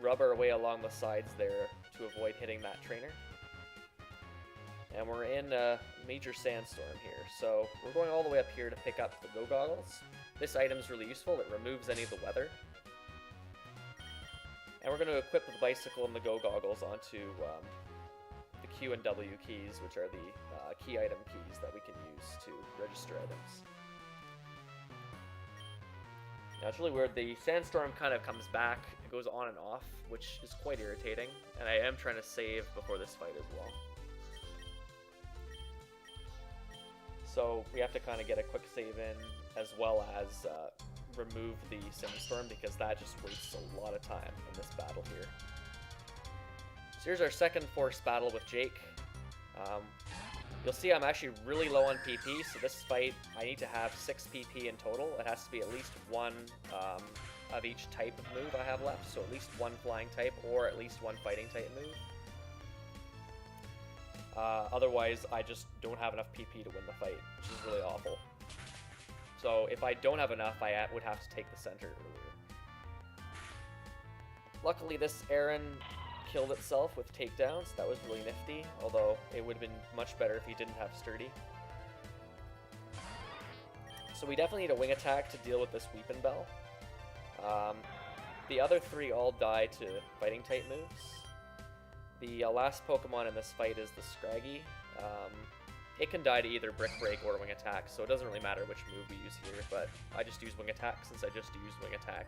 rub our way along the sides there to avoid hitting that trainer. And we're in a major sandstorm here, so we're going all the way up here to pick up the Go Goggles. This item's really useful. It removes any of the weather. And we're going to equip the bicycle and the Go Goggles onto the Q and W keys, which are the key item keys that we can use to register items. Now it's really weird. The sandstorm kind of comes back. It goes on and off, which is quite irritating. And I am trying to save before this fight as well. So we have to kind of get a quick save in, as well as remove the sandstorm, because that just wastes a lot of time in this battle here. So here's our second force battle with Jake. You'll see I'm actually really low on PP, so this fight I need to have 6 PP in total. It has to be at least one of each type of move I have left, so at least one flying type or at least one fighting type move. Otherwise, I just don't have enough PP to win the fight, which is really awful. So if I don't have enough, I would have to take the center earlier. Luckily, this Aaron killed itself with takedowns. That was really nifty, although it would have been much better if he didn't have sturdy. So we definitely need a wing attack to deal with this Weepin' Bell. The other 3 all die to fighting type moves. The last Pokemon in this fight is the Scraggy. It can die to either Brick Break or Wing Attack, so it doesn't really matter which move we use here, but I just use Wing Attack since I just used Wing Attack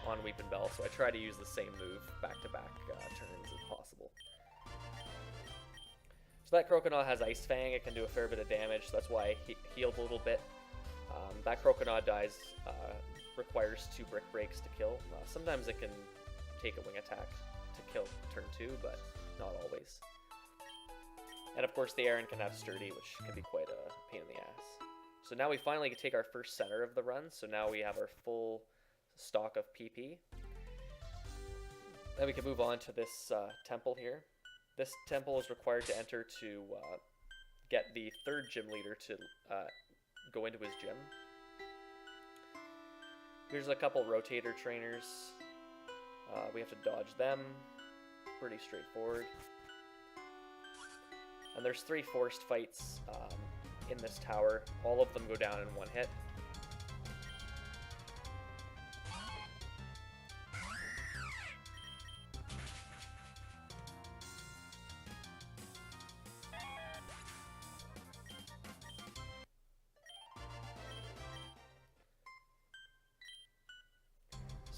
on Weepin' Bell, so I try to use the same move back-to-back turns if possible. So that Croconaw has Ice Fang. It can do a fair bit of damage, so that's why I healed a little bit. That Croconaw dies, requires 2 Brick Breaks to kill. Sometimes it can take a Wing Attack to kill turn 2, but not always. And of course the Aaron can have sturdy, which can be quite a pain in the ass. So now we finally take our first center of the run, so now we have our full stock of PP. Then we can move on to this temple here. This temple is required to enter to get the 3rd gym leader to go into his gym. Here's a couple rotator trainers. We have to dodge them. Pretty straightforward. And there's 3 forced fights in this tower. All of them go down in 1 hit.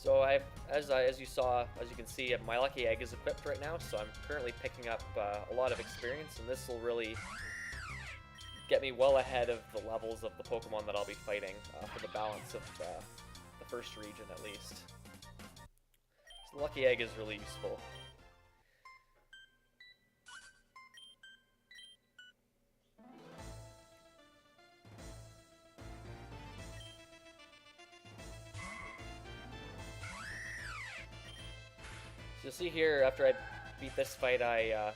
So as you can see, my Lucky Egg is equipped right now, so I'm currently picking up a lot of experience, and this will really get me well ahead of the levels of the Pokemon that I'll be fighting for the balance of the first region at least. So the Lucky Egg is really useful. So you'll see here, after I beat this fight, I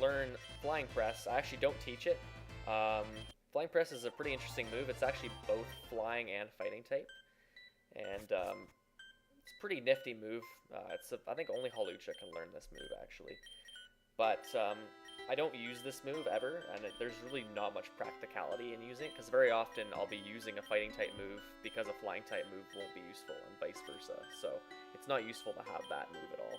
learn Flying Press. I actually don't teach it. Flying Press is a pretty interesting move. It's actually both flying and fighting type. And it's a pretty nifty move. I think only Hawlucha can learn this move, actually. But I don't use this move ever, and there's really not much practicality in using it, because very often I'll be using a fighting type move because a flying type move won't be useful, and vice versa. So it's not useful to have that move at all.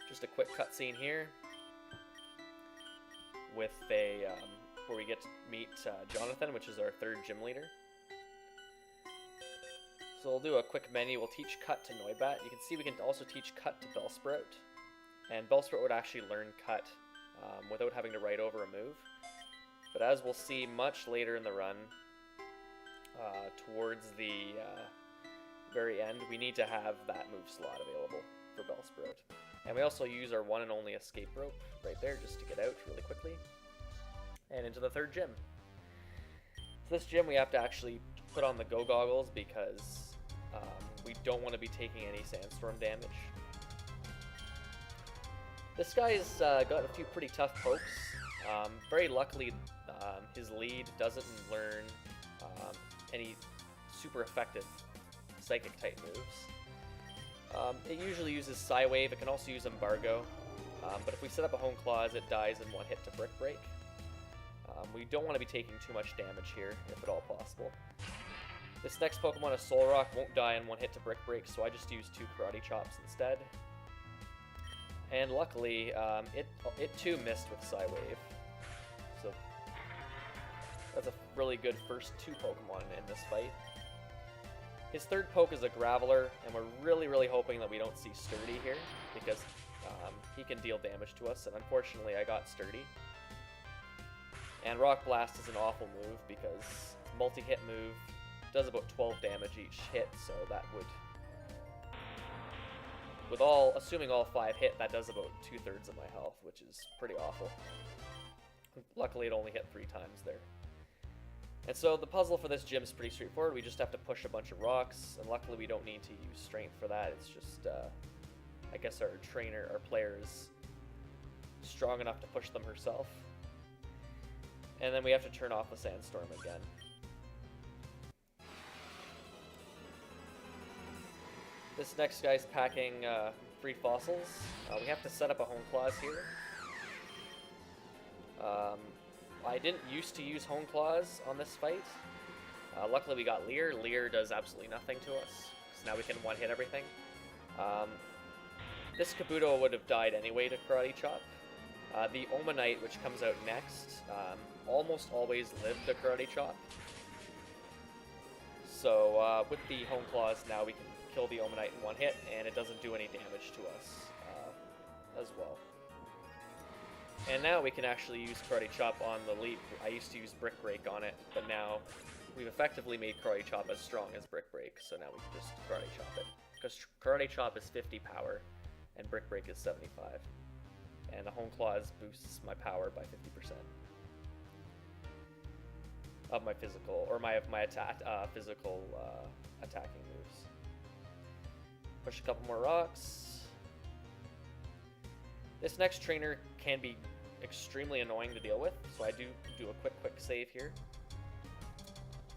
Just a quick cutscene here with where we get to meet Jonathan, which is our 3rd gym leader. So we'll do a quick menu. We'll teach Cut to Noibat. You can see we can also teach Cut to Bellsprout. And Bellsprout would actually learn Cut without having to write over a move. But as we'll see much later in the run, towards the very end, we need to have that move slot available for Bellsprout. And we also use our one and only escape rope right there just to get out really quickly. And into the 3rd gym. So this gym we have to actually put on the Go Goggles because we don't want to be taking any sandstorm damage. This guy's got a few pretty tough pokes. Very luckily, his lead doesn't learn any super effective psychic type moves. It usually uses Psywave. It can also use Embargo. But if we set up a Hone Claws, it dies in 1 hit to Brick Break. We don't want to be taking too much damage here, if at all possible. This next Pokemon, a Solrock, won't die in 1 hit to Brick Break, so I just use 2 Karate Chops instead. And luckily, it too missed with Psywave. So that's a really good first 2 Pokemon in this fight. His 3rd poke is a Graveler, and we're really hoping that we don't see Sturdy here, because he can deal damage to us, and unfortunately I got Sturdy. And Rock Blast is an awful move because it's a multi-hit move, does about 12 damage each hit, so that would with assuming all 5 hit, that does about 2/3 of my health, which is pretty awful. Luckily, it only hit 3 times there. And so the puzzle for this gym is pretty straightforward. We just have to push a bunch of rocks, and luckily we don't need to use strength for that. It's just, I guess our player is strong enough to push them herself. And then we have to turn off the sandstorm again. This next guy's packing 3 fossils. We have to set up a home clause here. I didn't used to use home clause on this fight. Luckily we got Leer. Leer does absolutely nothing to us, so now we can one-hit everything. This Kabuto would have died anyway to Karate Chop. The Omanite, which comes out next, almost always lived the Karate Chop. So with the home clause now we can kill the Omanite in 1 hit, and it doesn't do any damage to us as well. And now we can actually use Karate Chop on the leap. I used to use Brick Break on it, but now we've effectively made Karate Chop as strong as Brick Break, so now we can just Karate Chop it. Because Karate Chop is 50 power, and Brick Break is 75. And the Home Claws boosts my power by 50%. Of my physical, or my physical attacking moves. Push a couple more rocks. This next trainer can be extremely annoying to deal with, so I do a quick save here.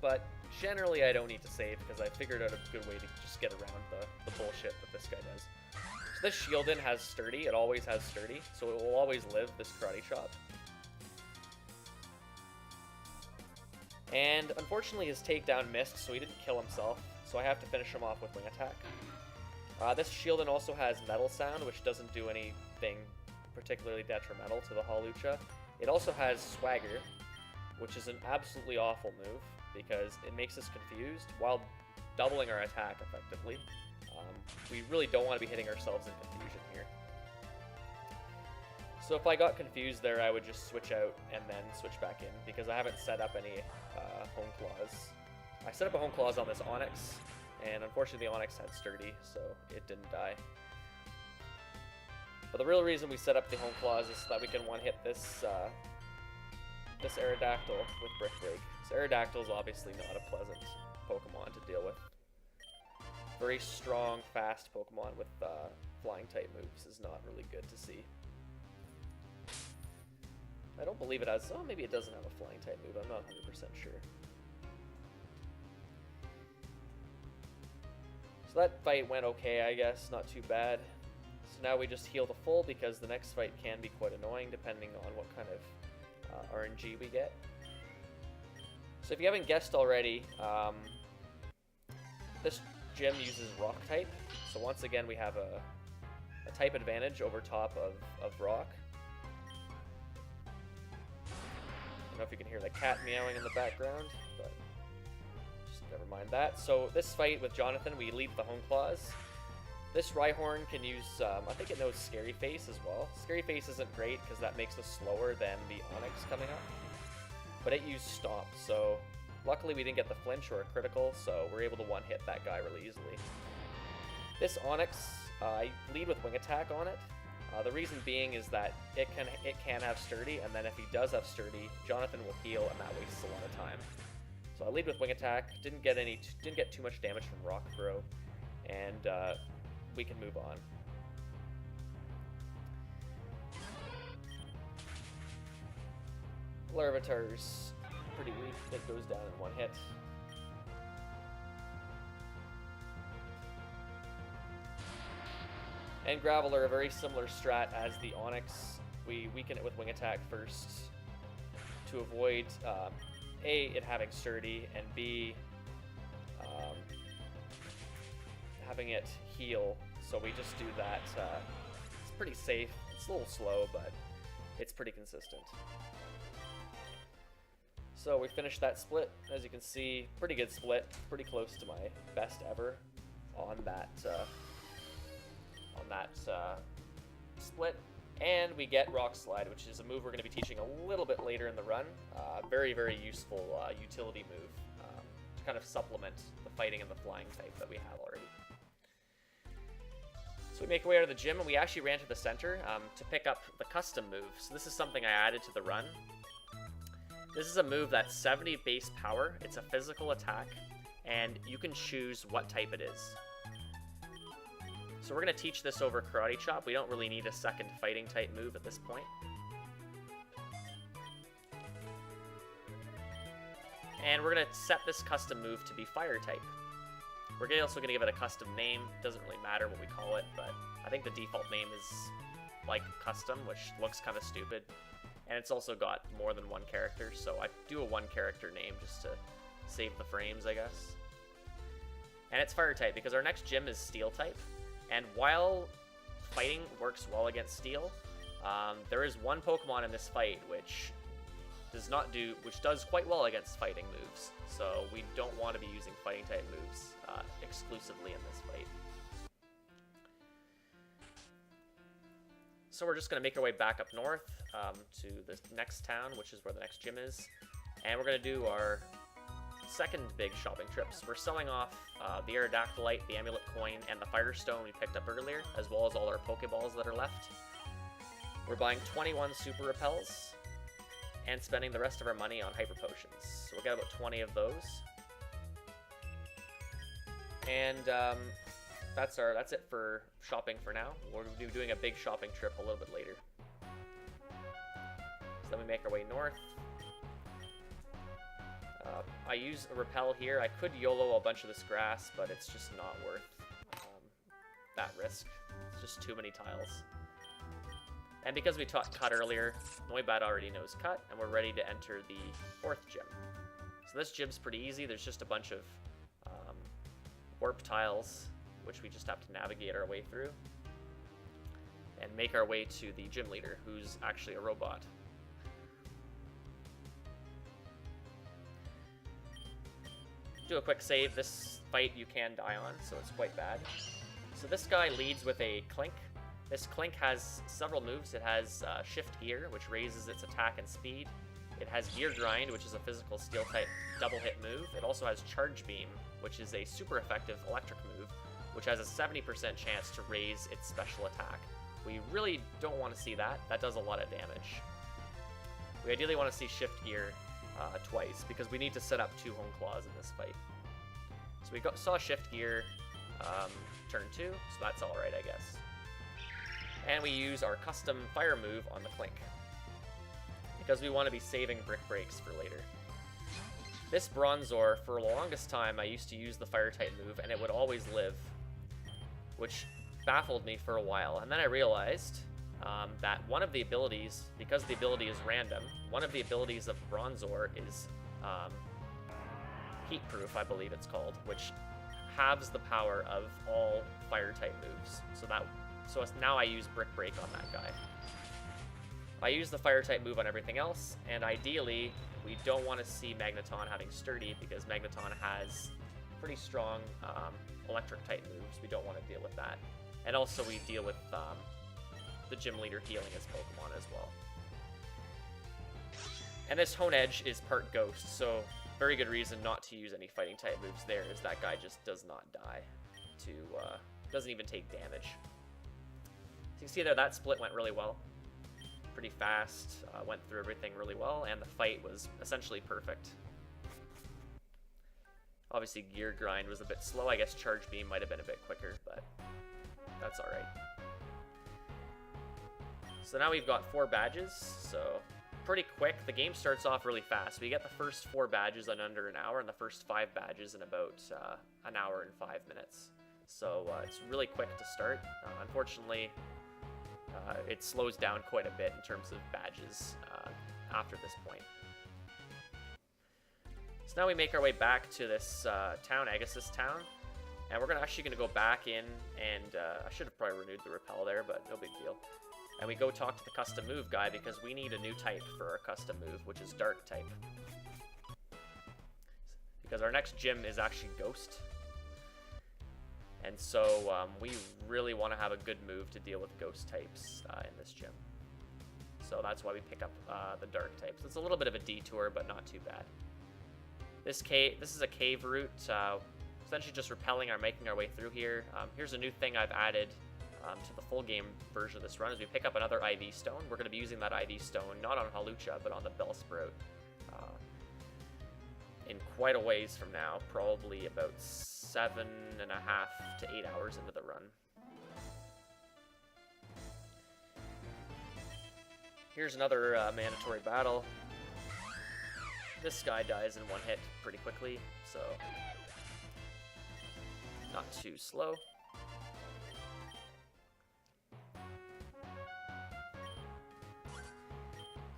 But generally I don't need to save because I figured out a good way to just get around the bullshit that this guy does. So this Shieldin has Sturdy, it always has Sturdy, so it will always live this Karate Chop. And unfortunately his takedown missed, so he didn't kill himself, so I have to finish him off with Wing Attack. This Shieldin also has Metal Sound, which doesn't do anything particularly detrimental to the Hawlucha. It also has Swagger, which is an absolutely awful move because it makes us confused while doubling our attack effectively. We really don't want to be hitting ourselves in confusion here. So if I got confused there, I would just switch out and then switch back in because I haven't set up any home claws. I set up a home clause on this Onyx, and unfortunately the Onyx had Sturdy, so it didn't die. But the real reason we set up the home clause is so that we can one-hit this this Aerodactyl with Brick Break. So Aerodactyl is obviously not a pleasant Pokemon to deal with. Very strong, fast Pokemon with flying type moves is not really good to see. I don't believe it has. Oh, maybe it doesn't have a flying type move. I'm not 100% sure. So that fight went okay, I guess. Not too bad. So now we just heal to full because the next fight can be quite annoying depending on what kind of RNG we get. So if you haven't guessed already, this gym uses Rock type. So once again we have a type advantage over top of Rock. I don't know if you can hear the cat meowing in the background, but just never mind that. So this fight with Jonathan, we lead the home claws. This Rhyhorn can use, I think it knows Scary Face as well. Scary Face isn't great because that makes us slower than the Onyx coming up. But it used Stomp, so luckily we didn't get the flinch or a critical, so we're able to one-hit that guy really easily. This Onyx, I lead with Wing Attack on it. The reason being is that it can have Sturdy, and then if he does have Sturdy, Jonathan will heal, and that wastes a lot of time. So I lead with Wing Attack. Didn't get too much damage from Rock Throw, and we can move on. Larvitar's pretty weak. It goes down in one hit. And Graveler, a very similar strat as the Onyx. We weaken it with Wing Attack first to avoid A, it having Sturdy, and B, having it heal. So we just do that. It's pretty safe. It's a little slow, but it's pretty consistent. So we finished that split. As you can see, pretty good split. Pretty close to my best ever on that split. And we get Rock Slide, which is a move we're going to be teaching a little bit later in the run. Very, very useful utility move to kind of supplement the fighting and the flying type that we have already. So we make our way out of the gym, and we actually ran to the center to pick up the custom move. So this is something I added to the run. This is a move that's 70 base power. It's a physical attack, and you can choose what type it is. So we're going to teach this over Karate Chop. We don't really need a second fighting type move at this point. And we're going to set this custom move to be fire type. We're also going to give it a custom name. Doesn't really matter what we call it, but I think the default name is like custom, which looks kind of stupid. And it's also got more than one character, so I do a one character name just to save the frames, I guess. And it's fire type because our next gym is steel type. And while fighting works well against steel, there is one Pokemon in this fight which does quite well against fighting moves. So we don't want to be using fighting type moves exclusively in this fight. So we're just going to make our way back up north to the next town, which is where the next gym is. And we're going to do our second big shopping trips. We're selling off the Aerodactylite, the Amulet Coin, and the Firestone we picked up earlier, as well as all our Pokeballs that are left. We're buying 21 Super Repels and spending the rest of our money on Hyper Potions. So we'll get about 20 of those. And that's it for shopping for now. We'll be doing a big shopping trip a little bit later. So then we make our way north. I use a repel here. I could YOLO a bunch of this grass, but it's just not worth that risk. It's just too many tiles. And because we taught cut earlier, Noibat already knows cut, and we're ready to enter the fourth gym. So this gym's pretty easy. There's just a bunch of warp tiles, which we just have to navigate our way through and make our way to the gym leader, who's actually a robot. Do a quick save. This fight you can die on, so it's quite bad. So this guy leads with a Clink. This Clink has several moves. It has Shift Gear, which raises its attack and speed. It has Gear Grind, which is a physical steel type double hit move. It also has Charge Beam, which is a super effective electric move, which has a 70% chance to raise its special attack. We really don't want to see that. That does a lot of damage. We ideally want to see Shift Gear twice, because we need to set up 2 Hone Claws in this fight. So we saw Shift Gear turn 2, so that's alright, I guess. And we use our custom fire move on the Clink, because we want to be saving Brick Breaks for later. This Bronzor, for the longest time, I used to use the fire type move, and it would always live, which baffled me for a while. And then I realized that one of the abilities, because the ability is random, one of the abilities of Bronzor is Heat Proof, I believe it's called, which halves the power of all fire type moves. So now I use Brick Break on that guy. I use the fire type move on everything else, and ideally we don't want to see Magneton having Sturdy, because Magneton has pretty strong electric type moves. We don't want to deal with that. And also we deal with the gym leader healing his Pokemon as well. And this Hone Edge is part Ghost, so very good reason not to use any fighting type moves there, is that guy just does not die. Doesn't even take damage. So you can see there, that split went really well. Pretty fast, went through everything really well, and the fight was essentially perfect. Obviously Gear Grind was a bit slow. I guess Charge Beam might have been a bit quicker, but that's alright. So now we've got 4 badges, so pretty quick. The game starts off really fast. We get the first 4 badges in under an hour, and the first 5 badges in about an hour and 5 minutes. So it's really quick to start. Unfortunately, it slows down quite a bit in terms of badges after this point. So now we make our way back to this town, Agassiz Town, and we're actually going to go back in, and I should have probably renewed the repel there, but no big deal. And we go talk to the custom move guy, because we need a new type for our custom move, which is Dark type. Because our next gym is actually Ghost. And so we really want to have a good move to deal with Ghost types in this gym. So that's why we pick up the Dark types. It's a little bit of a detour, but not too bad. This is a cave route, essentially just repelling or making our way through here. Here's a new thing I've added to the full game version of this run is we pick up another IV Stone. We're going to be using that IV Stone not on Hawlucha, but on the Bellsprout in quite a ways from now, probably about 7.5 to 8 hours into the run. Here's another mandatory battle. This guy dies in one hit pretty quickly, so not too slow.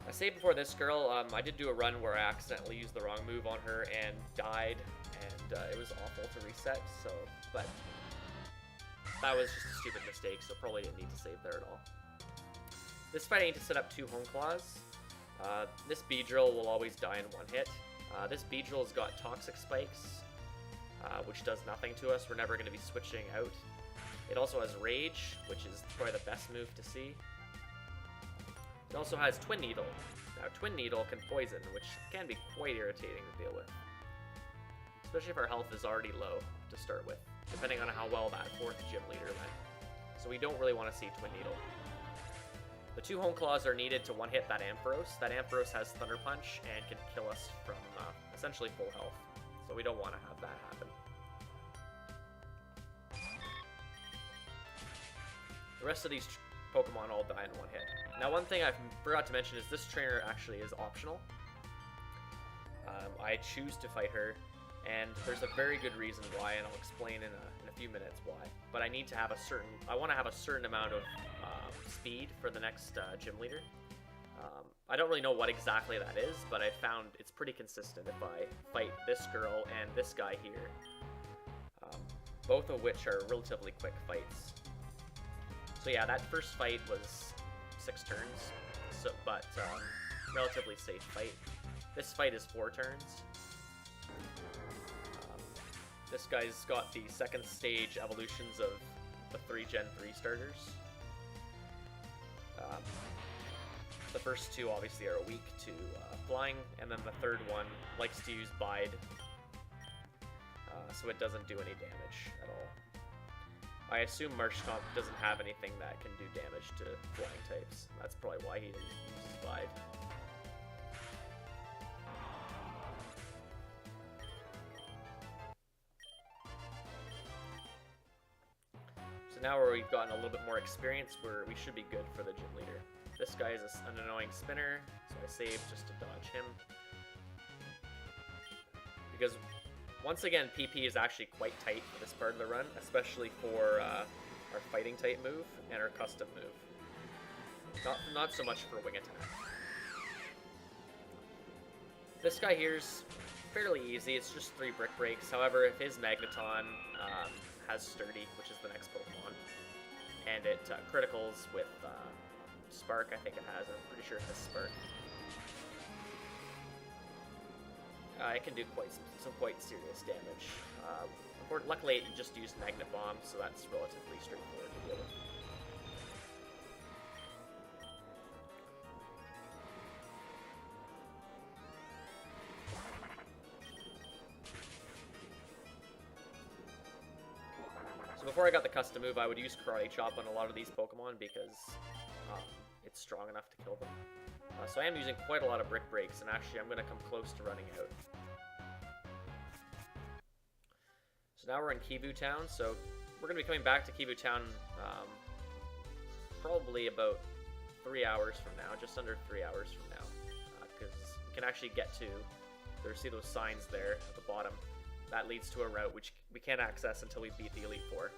I saved before this girl. I did do a run where I accidentally used the wrong move on her and died, and it was awful to reset, so, but that was just a stupid mistake, so probably didn't need to save there at all. This fight I need to set up 2 Home Claws. This Beedrill will always die in one hit. This Beedrill's got Toxic Spikes, which does nothing to us. We're never going to be switching out. It also has Rage, which is probably the best move to see. It also has Twin Needle. Now, Twin Needle can poison, which can be quite irritating to deal with. Especially if our health is already low to start with, depending on how well that 4th gym leader went. So we don't really want to see Twin Needle. The 2 Home Claws are needed to one-hit that Ampharos. That Ampharos has Thunder Punch and can kill us from essentially full health. So we don't want to have that happen. The rest of these Pokemon all die in one hit. Now, one thing I forgot to mention is this trainer actually is optional. I choose to fight her, and there's a very good reason why, and I'll explain in a few minutes why. But I need to have I want to have a certain amount of speed for the next gym leader. I don't really know what exactly that is, but I found it's pretty consistent if I fight this girl and this guy here, both of which are relatively quick fights. So yeah, that first fight was 6 turns, but relatively safe fight. This fight is 4 turns. This guy's got the second stage evolutions of the 3 Gen 3 starters. The first 2 obviously are weak to flying, and then the 3rd one likes to use Bide, so it doesn't do any damage at all. I assume Marshtomp doesn't have anything that can do damage to flying types. That's probably why he uses Bide. So now where we've gotten a little bit more experience, we should be good for the gym leader. This guy is an annoying spinner, so I saved just to dodge him. Because once again, PP is actually quite tight for this part of the run, especially for our fighting type move and our custom move. Not so much for wing attack. This guy here's fairly easy. It's just 3 Brick Breaks. However, if his Magneton has Sturdy, which is the next Pokemon, and it criticals with Spark, I think it has. I'm pretty sure it has Spark. It can do some quite serious damage. Luckily, it just used Magnet Bomb, so that's relatively straightforward to deal with. So before I got the custom move, I would use Karate Chop on a lot of these Pokemon because it's strong enough to kill them. So I am using quite a lot of Brick Breaks, and actually I'm going to come close to running out. So now we're in Kibu Town, so we're going to be coming back to Kibu Town probably about 3 hours from now, just under 3 hours from now, because we can actually get to, see those signs there at the bottom. That leads to a route which we can't access until we beat the Elite Four.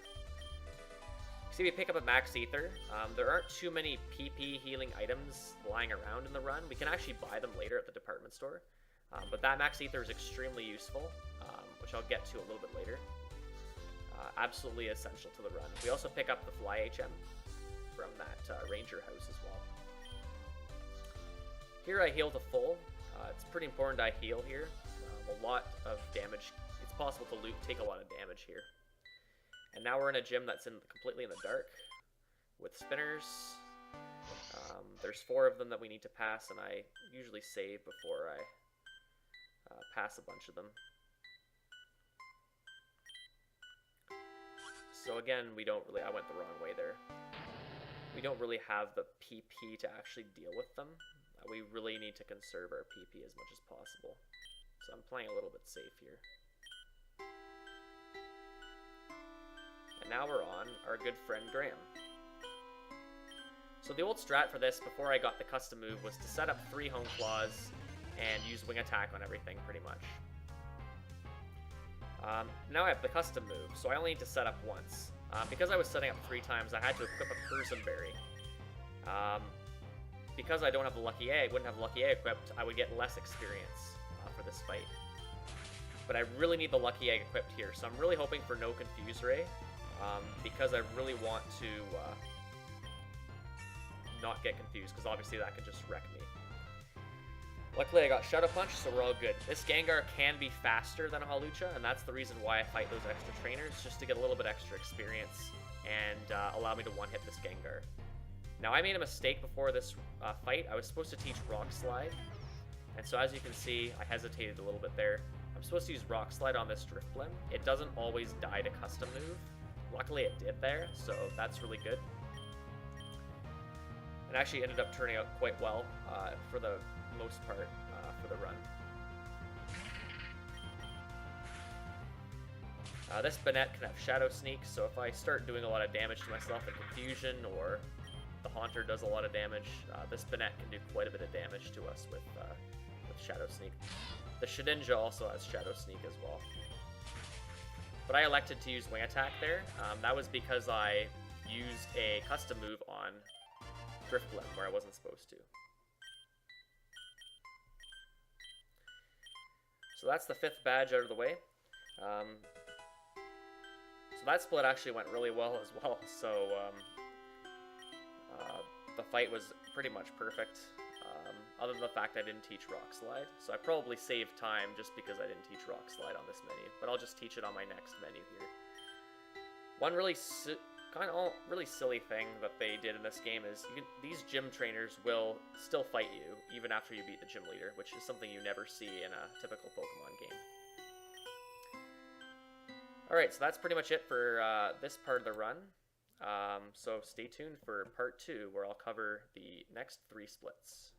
See, we pick up a Max Ether. There aren't too many PP healing items lying around in the run. We can actually buy them later at the department store. But that Max Ether is extremely useful, which I'll get to a little bit later. Absolutely essential to the run. We also pick up the Fly HM from that Ranger house as well. Here I heal to full. It's pretty important I heal here. A lot of damage. It's possible to take a lot of damage here. And now we're in a gym that's completely in the dark with spinners. There's 4 of them that we need to pass, and I usually save before I pass a bunch of them. So again, we don't really, I went the wrong way there. We don't really have the PP to actually deal with them. We really need to conserve our PP as much as possible. So I'm playing a little bit safe here. And now we're on our good friend Graham. So the old strat for this, before I got the custom move, was to set up 3 Hone Claws and use Wing Attack on everything, pretty much. Now I have the custom move, so I only need to set up once. Because I was setting up 3 times, I had to equip a Persimberry. Because I don't have the Lucky Egg, wouldn't have Lucky Egg equipped, I would get less experience for this fight. But I really need the Lucky Egg equipped here, so I'm really hoping for no Confuse Ray, because I really want to not get confused, because obviously that could just wreck me. Luckily I got Shadow Punch, so we're all good. This Gengar can be faster than a Hawlucha, and that's the reason why I fight those extra trainers, just to get a little bit extra experience and allow me to one-hit this Gengar. Now I made a mistake before this fight. I was supposed to teach Rock Slide, and so as you can see, I hesitated a little bit there. I'm supposed to use Rock Slide on this Drifblim. It doesn't always die to custom move. Luckily it did there, so that's really good. It actually ended up turning out quite well for the most part for the run. This Banette can have Shadow Sneak, so if I start doing a lot of damage to myself in Confusion, or the Haunter does a lot of damage, this Banette can do quite a bit of damage to us with Shadow Sneak. The Shedinja also has Shadow Sneak as well. But I elected to use Wing Attack there. That was because I used a custom move on Drifblim where I wasn't supposed to. So that's the 5th badge out of the way. So that split actually went really well as well. So the fight was pretty much perfect, other than the fact I didn't teach Rock Slide. So I probably saved time just because I didn't teach Rock Slide on this menu, but I'll just teach it on my next menu here. One really really silly thing that they did in this game is these gym trainers will still fight you even after you beat the gym leader, which is something you never see in a typical Pokemon game. Alright, so that's pretty much it for this part of the run. So stay tuned for part 2, where I'll cover the next 3 splits.